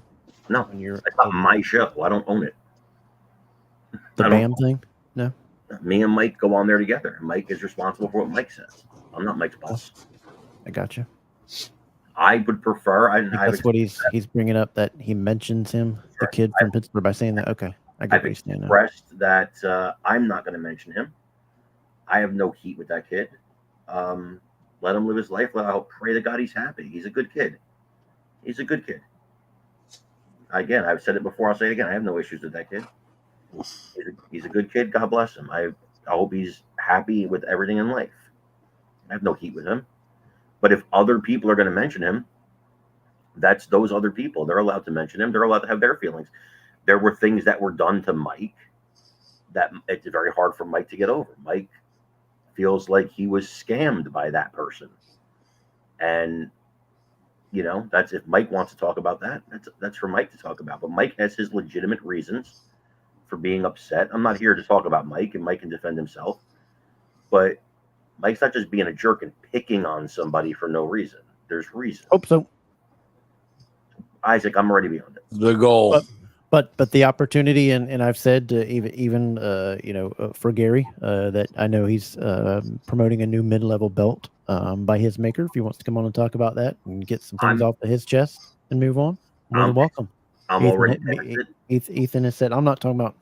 No, on your it's not my show. I don't own it. the BAM thing? No. Me and Mike go on there together. Mike is responsible for what Mike says. I'm not Mike's boss. I got you. I would prefer. That's what he's bringing up, that he mentions him, the kid from Pittsburgh, by saying that. Okay, I get what he's saying now. Expressed that I'm not going to mention him. I have no heat with that kid. Let him live his life. I'll pray to God he's happy. He's a good kid. He's a good kid. Again, I've said it before. I'll say it again. I have no issues with that kid. He's a good kid. God bless him. I hope he's happy with everything in life. I have no heat with him. But if other people are going to mention him, that's those other people. They're allowed to mention him. They're allowed to have their feelings. There were things that were done to Mike that it's very hard for Mike to get over. Mike feels like he was scammed by that person. And, that's if Mike wants to talk about that, that's for Mike to talk about. But Mike has his legitimate reasons for being upset. I'm not here to talk about Mike, and Mike can defend himself. But Mike's not just being a jerk and picking on somebody for no reason. There's reason. Hope so. Isaac, I'm already beyond it. The goal. But the opportunity, and I've said even for Gary that I know he's promoting a new mid-level belt by his maker. If he wants to come on and talk about that and get some things off of his chest and move on, more than welcome. I'm Ethan, already. Ethan has said, I'm not talking about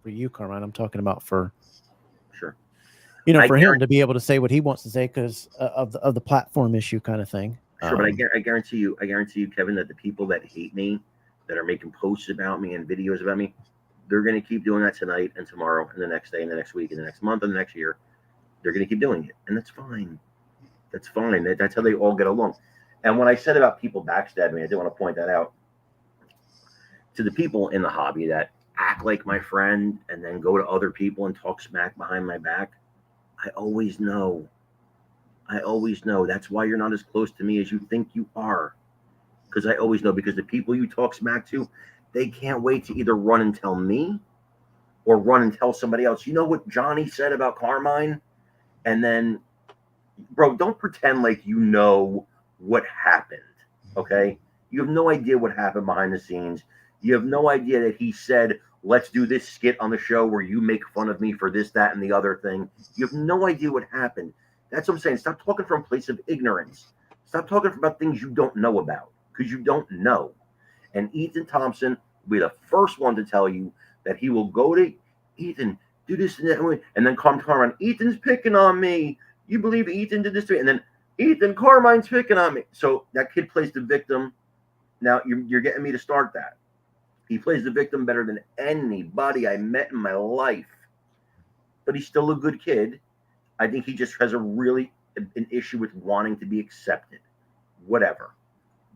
for you, Carmine. I'm talking about for sure. For him to be able to say what he wants to say because of the platform issue kind of thing. Sure, but I guarantee you, Kevin, that the people that hate me, that are making posts about me and videos about me, they're going to keep doing that tonight and tomorrow and the next day and the next week and the next month and the next year. They're going to keep doing it, and that's fine. That's fine. That's how they all get along. And when I said about people backstabbing, I did want to point that out to the people in the hobby that act like my friend and then go to other people and talk smack behind my back. I always know. That's why you're not as close to me as you think you are. Because I always know, because the people you talk smack to, they can't wait to either run and tell me or run and tell somebody else. You know what Johnny said about Carmine? And then, bro, don't pretend like you know what happened, okay? You have no idea what happened behind the scenes. You have no idea that he said, let's do this skit on the show where you make fun of me for this, that, and the other thing. You have no idea what happened. That's what I'm saying. Stop talking from a place of ignorance. Stop talking about things you don't know about, because you don't know. And Ethan Thompson will be the first one to tell you that he will go to Ethan, do this and that, and then come Carmine. Ethan's picking on me. You believe Ethan did this to me? And then Ethan, Carmine's picking on me. So that kid plays the victim. Now you're getting me to start that. He plays the victim better than anybody I met in my life. But he's still a good kid. I think he just has an issue with wanting to be accepted. Whatever.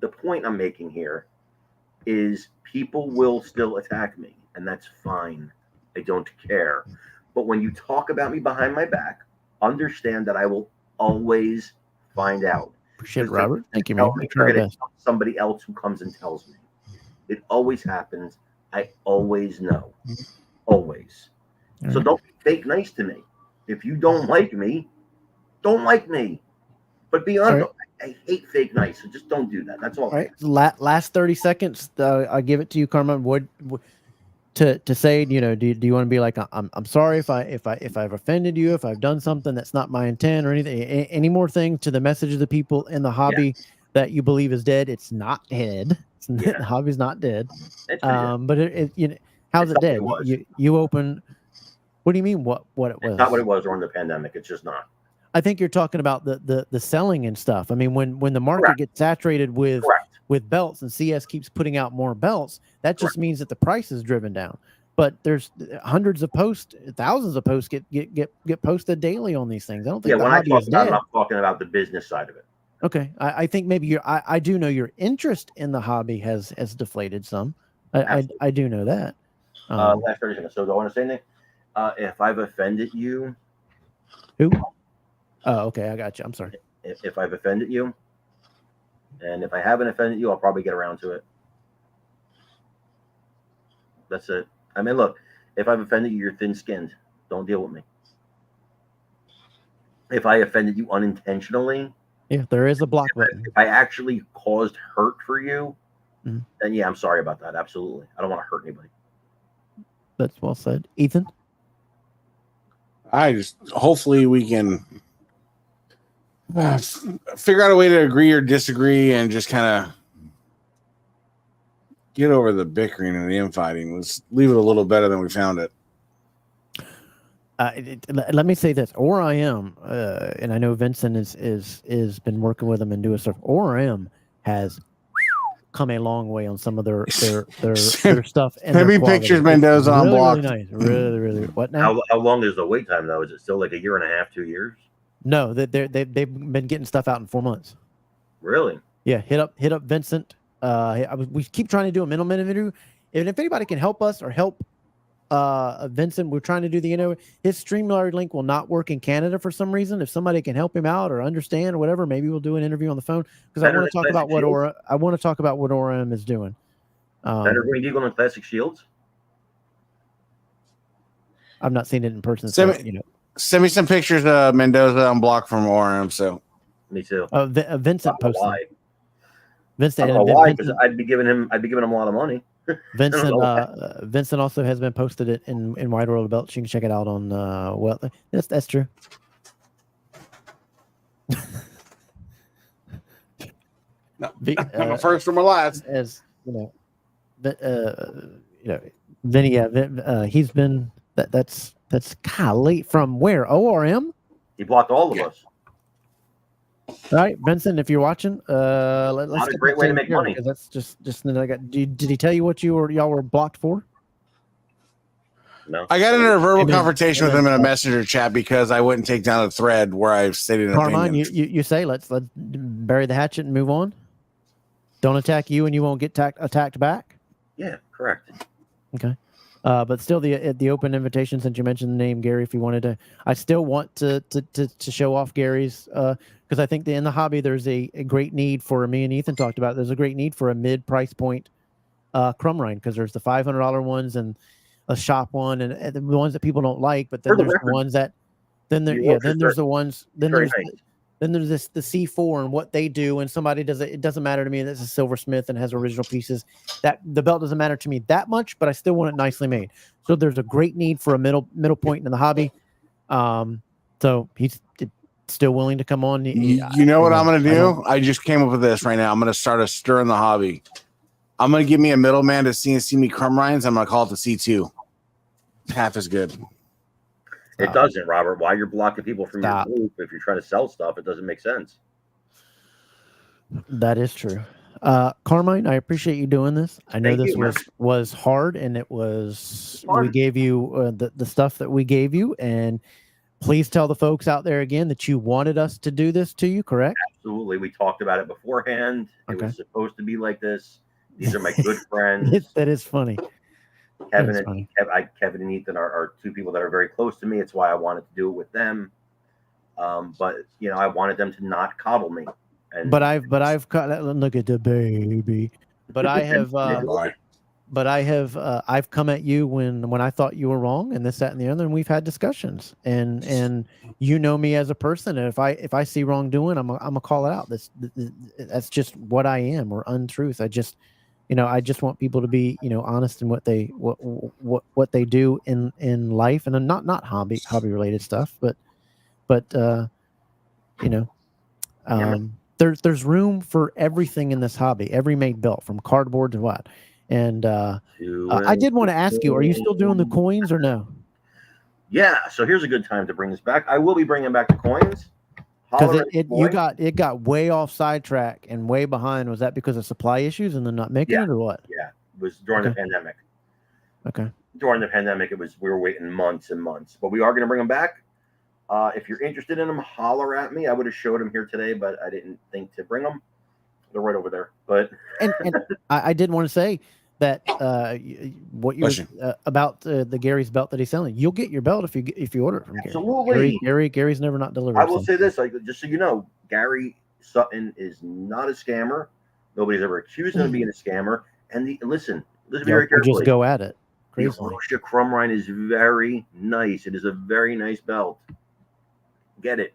The point I'm making here is people will still attack me, and that's fine. I don't care. But when you talk about me behind my back, understand that I will always find out. Appreciate it, Robert. Thank you, man. Somebody else who comes and tells me. It always happens. I always know. Always. So don't be fake nice to me. If you don't like me, don't like me. But be honest, I hate fake nice. So just don't do that. That's all. All right. Last 30 seconds. I'll give it to you, Carmine. Would to say, do you want to be like, I'm sorry if I've offended you, if I've done something that's not my intent or anything, any more things to the message of the people in the hobby that you believe is dead? It's not dead. The hobby's not dead. But how's it dead? You open. What do you mean? What it was? It's not what it was during the pandemic. It's just not. I think you're talking about the selling and stuff. I mean, when the market Correct. gets saturated with Correct. belts and CS keeps putting out more belts, that just means that the price is driven down. But there's hundreds of posts, thousands of posts get posted daily on these things. I don't think the When I hobby talk is about it, dead. I'm talking about the business side of it. Okay, I think maybe I do know your interest in the hobby has deflated some. I do know that. Last 30 seconds. So do I want to say anything? If I've offended you, Who? Oh, okay, I got you. I'm sorry. if I've offended you, and if I haven't offended you, I'll probably get around to it. That's it. I mean, look, if I've offended you, you're thin-skinned. Don't deal with me. If I offended you unintentionally, Yeah, there is a block button. if I actually caused hurt for you, Mhm. then yeah, I'm sorry about that. Absolutely. I don't want to hurt anybody. That's well said, Ethan. Hopefully we can figure out a way to agree or disagree and just kind of get over the bickering and the infighting. Let's leave it a little better than we found it. Let me say this: ORIM, and I know Vincent is been working with them and doing stuff. ORIM has come a long way on some of their stuff. And Send me quality. pictures, Mendoza, really, unblocked. really nice. Really. What now? How long is the wait time though? Is it still like a year and a half, 2 years? No, they've been getting stuff out in 4 months. Really? Yeah, hit up Vincent. We keep trying to do a middleman interview, and if anybody can help us or help Vincent, we're trying to do his StreamYard link will not work in Canada for some reason. If somebody can help him out or understand or whatever, maybe we'll do an interview on the phone because I want to talk about what ORIM is doing. Better Green Eagle and Classic Shields. I've not seen it in person. Send me some pictures of Mendoza unblocked from ORM. So me too. Vincent posted. Why? Vincent, I don't know why, because I'd be giving him a lot of money. Vincent also has been posted it in Wide World of Belts. You can check it out on that's true. I'm a first from a last. As Vinny, he's been that's golly from where? ORM? He blocked all of us. All right, Vincent, if you're watching, let's not a great way to make money. That's just I got. Did he tell you what y'all were blocked for? No. I got into a verbal confrontation with him in a messenger chat because I wouldn't take down a thread where I stated an Carmine, opinion. you say let's bury the hatchet and move on. Don't attack you, and you won't get attacked back. Yeah, correct. Okay. But still, the open invitation, since you mentioned the name Gary, if you wanted to, I still want to show off Gary's, because I think in the hobby there's a great need for, me and Ethan talked about, there's a great need for a mid price point crumb rind, because there's the $500 ones and a shop one and the ones that people don't like, but then there's the ones that then there's the ones then there's the C4 and what they do, and somebody does it doesn't matter to me that's a silversmith and has original pieces. That the belt doesn't matter to me that much, but I still want it nicely made. So there's a great need for a middle point in the hobby. So he's still willing to come on. You know what I'm going to do? I just came up with this right now. I'm going to start a stir in the hobby. I'm going to give me a middleman to CNC me crumb rinds. I'm going to call it the C2. Half as good. It doesn't, Robert. Why you're blocking people from your group if you're trying to sell stuff? It doesn't make sense. That is true. Carmine, I appreciate you doing this. I know this was hard, and it was we gave you the stuff that we gave you, and please tell the folks out there again that you wanted us to do this to you, correct? Absolutely. We talked about it beforehand. It was supposed to be like this. These are my good friends. That is funny. Kevin and Ethan are two people that are very close to me. It's why I wanted to do it with them. But I wanted them to not coddle me. But I've look at the baby. But I have I've come at you when I thought you were wrong and this, that, and the other, and we've had discussions. And you know me as a person, and if I see wrongdoing, I'm gonna call it out. That's just what I am, or untruth. I just want people to be, honest in what they do in life, and not hobby related stuff, but there's room for everything in this hobby, every made belt from cardboard to what. And I did want to ask you, are you still doing the coins or no? Yeah. So here's a good time to bring this back. I will be bringing back the coins. Because Holler at boy. it got way off sidetrack and way behind. Was that because of supply issues and then not making it, or what? Yeah, it was during the pandemic. Okay. During the pandemic, we were waiting months and months, but we are going to bring them back. If you're interested in them, holler at me. I would have showed them here today, but I didn't think to bring them. They're right over there. But and I did want to say that what you're about the Gary's belt that he's selling, you'll get your belt if you order it from Gary. Absolutely. Gary's never not delivered. I will say this, just so you know, Gary Sutton is not a scammer. Nobody's ever accused him of being a scammer. And listen very carefully. Just go at it. The Russia Crumrine is very nice. It is a very nice belt. Get it.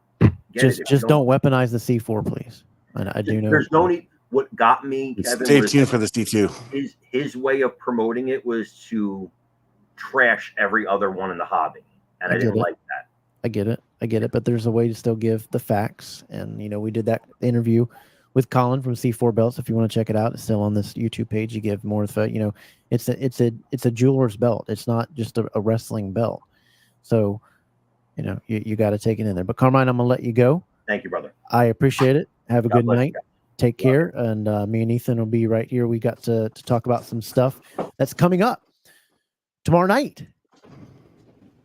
Just don't weaponize the C4, please. I do know. There's no need. What got me, Kevin, stay tuned for this D2. His way of promoting it was to trash every other one in the hobby, and I didn't like that. I get it, but there's a way to still give the facts, and we did that interview with Colin from C4 Belts. If you want to check it out, it's still on this YouTube page. You give more of it's a jeweler's belt. It's not just a wrestling belt. So, you got to take it in there. But Carmine, I'm gonna let you go. Thank you, brother. I appreciate it. Have a good night. Take care, and me and Ethan will be right here. We got to talk about some stuff that's coming up tomorrow night.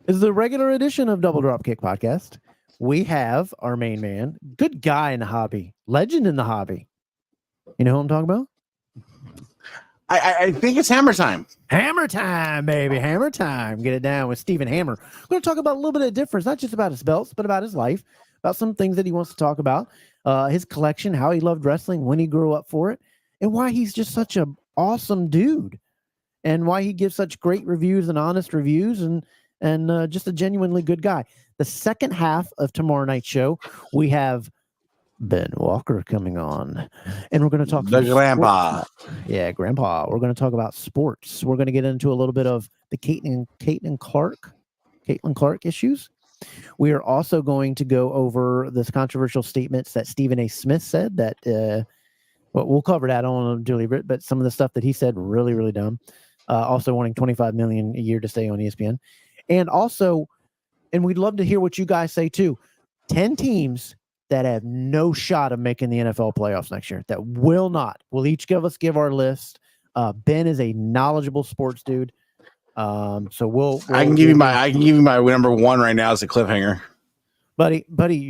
Is the regular edition of Double Dropkick Podcast. We have our main man, good guy in the hobby, legend in the hobby. You know who I'm talking about? I think it's Hammer Time. Hammer Time, baby. Hammer Time. Get it down with Stephen Hammer. We're going to talk about a little bit of difference, not just about his belts, but about his life, about some things that he wants to talk about, his collection, how he loved wrestling, when he grew up for it, and why he's just such an awesome dude, and why he gives such great reviews and honest reviews, and just a genuinely good guy. The second half of tomorrow night's show, we have Ben Walker coming on, and we're going to talk the grandpa. Yeah, grandpa. We're going to talk about sports. We're going to get into a little bit of the Caitlin Clark issues. We are also going to go over this controversial statements that Stephen A. Smith said that, we'll cover that on Julie Britt, but some of the stuff that he said, really, really dumb. Also wanting $25 million a year to stay on ESPN. And also, and we'd love to hear what you guys say too, 10 teams that have no shot of making the NFL playoffs next year, that will not. We'll each give our list. Ben is a knowledgeable sports dude. So I can give you my number one right now as a cliffhanger. Buddy,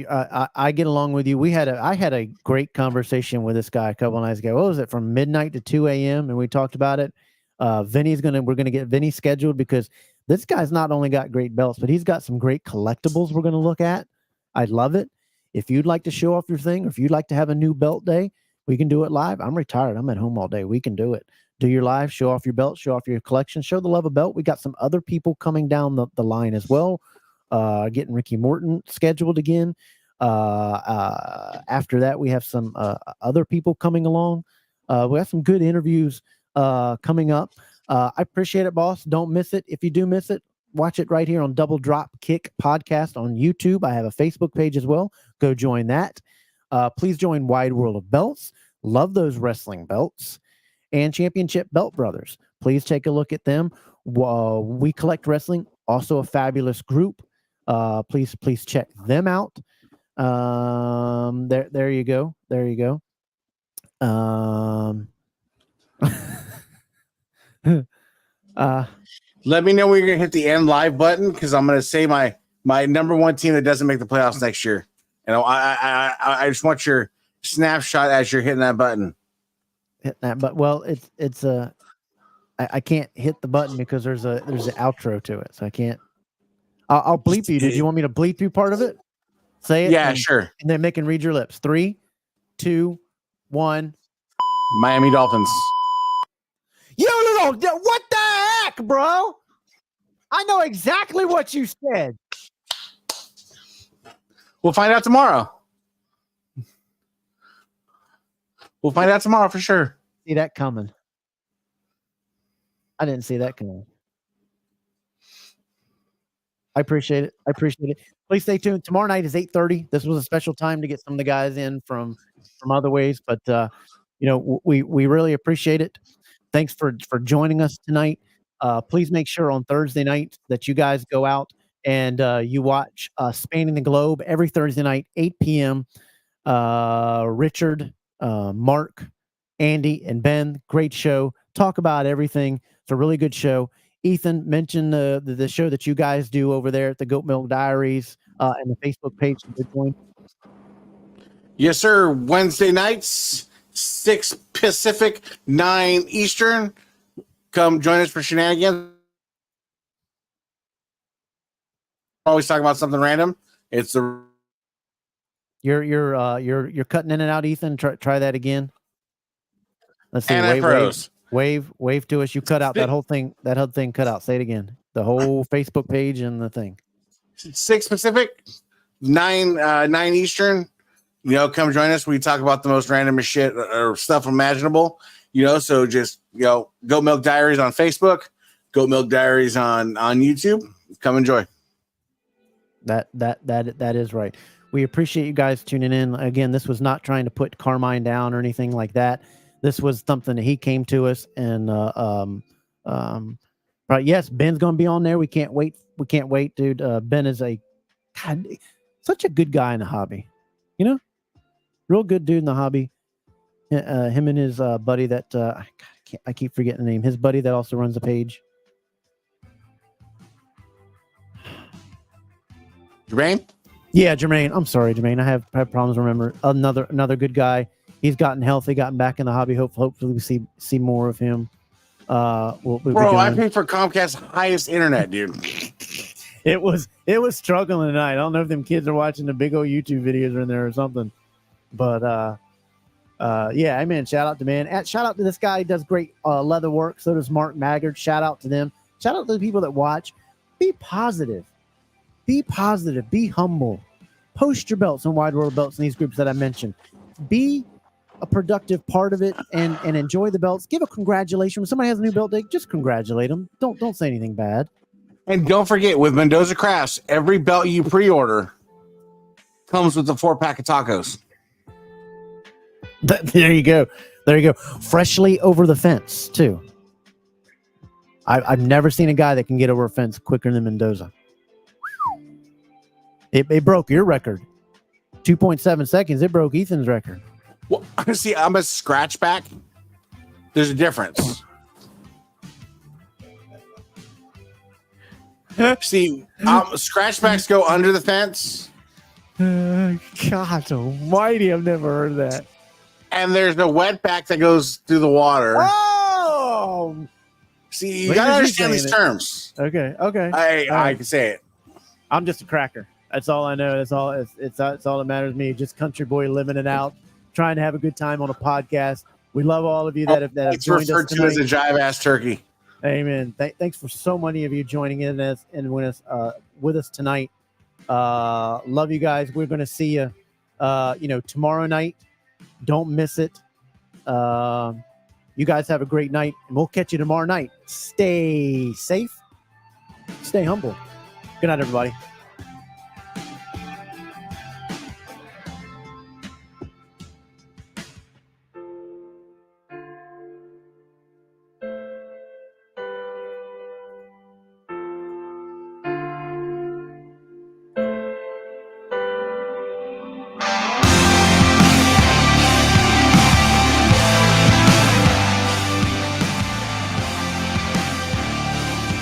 I get along with you. I had a great conversation with this guy a couple of nights ago. What was it, from midnight to 2 a.m. and we talked about it. We're gonna get Vinny scheduled, because this guy's not only got great belts, but he's got some great collectibles we're gonna look at. I love it. If you'd like to show off your thing, or if you'd like to have a new belt day, we can do it live. I'm retired. I'm at home all day. We can do it. Do your live, show off your belt, show off your collection, show the love of belt. We got some other people coming down the line as well. Getting Ricky Morton scheduled again. After that, we have some other people coming along. We have some good interviews coming up. I appreciate it, boss. Don't miss it. If you do miss it, watch it right here on Double Drop Kick Podcast on YouTube. I have a Facebook page as well. Go join that. Please join Wide World of Belts. Love those wrestling belts. And Championship Belt Brothers. Please take a look at them. We Collect Wrestling, also a fabulous group. Please check them out. There you go. There you go. Let me know when you're gonna hit the end live button, because I'm gonna say my number one team that doesn't make the playoffs next year. And I just want your snapshot as you're hitting that button. Hit that, but I can't hit the button because there's an outro to it, so I can't. I'll bleep you. Did you want me to bleep you part of it? Say it. Yeah, sure. And then make and read your lips. 3, 2, 1. Miami Dolphins. You little, what the heck, bro? I know exactly what you said. We'll find out tomorrow. We'll find out tomorrow for sure. See that coming. I didn't see that coming. I appreciate it. Please stay tuned. Tomorrow night is 8:30. This was a special time to get some of the guys in from other ways, but we really appreciate it. Thanks for joining us tonight. Please make sure on Thursday night that you guys go out and you watch Spanning the Globe every Thursday night, 8 p.m. Richard, Mark, Andy, and Ben, great show. Talk about everything. It's a really good show. Ethan, mention the show that you guys do over there at the Goat Milk Diaries and the Facebook page to join. Yes, sir. Wednesday nights, 6 Pacific, 9 Eastern. Come join us for shenanigans. Always talking about something random. It's the You're cutting in and out, Ethan. Try that again. Let's see. Wave to us. You cut out that whole thing. That whole thing cut out. Say it again. The whole Facebook page and the thing. 6 Pacific, 9 Eastern. Come join us. We talk about the most random shit or stuff imaginable. So just Goat Milk Diaries on Facebook, Goat Milk Diaries on YouTube. Come enjoy. That is right. We appreciate you guys tuning in. Again, this was not trying to put Carmine down or anything like that. This was something that he came to us and right. Yes, Ben's gonna be on there. We can't wait, dude. Ben is such a good guy in the hobby. Real good dude in the hobby. Him and his buddy that I keep forgetting the name. His buddy that also runs the page. Jermaine? Yeah, Jermaine. I'm sorry, Jermaine. I have problems remembering. Another good guy. He's gotten healthy, gotten back in the hobby. Hopefully we see more of him. Bro, I pay for Comcast's highest internet, dude. It was struggling tonight. I don't know if them kids are watching the big old YouTube videos in there or something. But yeah, I mean, shout out to man. Shout out to this guy. He does great leather work. So does Mark Maggard. Shout out to them. Shout out to the people that watch. Be positive. Be positive. Be humble. Post your belts and Wide World belts in these groups that I mentioned. Be a productive part of it and enjoy the belts. Give a congratulation. When somebody has a new belt day, just congratulate them. Don't say anything bad. And don't forget, with Mendoza Crafts, every belt you pre-order comes with a 4-pack of tacos. There you go. Freshly over the fence, too. I've never seen a guy that can get over a fence quicker than Mendoza. It broke your record. 2.7 seconds. It broke Ethan's record. Well, see, I'm a scratchback. There's a difference. See, scratchbacks go under the fence. God almighty, I've never heard of that. And there's the wetback that goes through the water. Oh! See, you gotta understand these terms. Okay. I can say it. I'm just a cracker. That's all I know. That's all that matters to me. Just country boy living it out, trying to have a good time on a podcast. We love all of you that have joined us tonight. As a jive ass turkey. Amen. Thanks for so many of you joining in with us tonight. Love you guys. We're going to see you, tomorrow night. Don't miss it. You guys have a great night, and we'll catch you tomorrow night. Stay safe. Stay humble. Good night, everybody.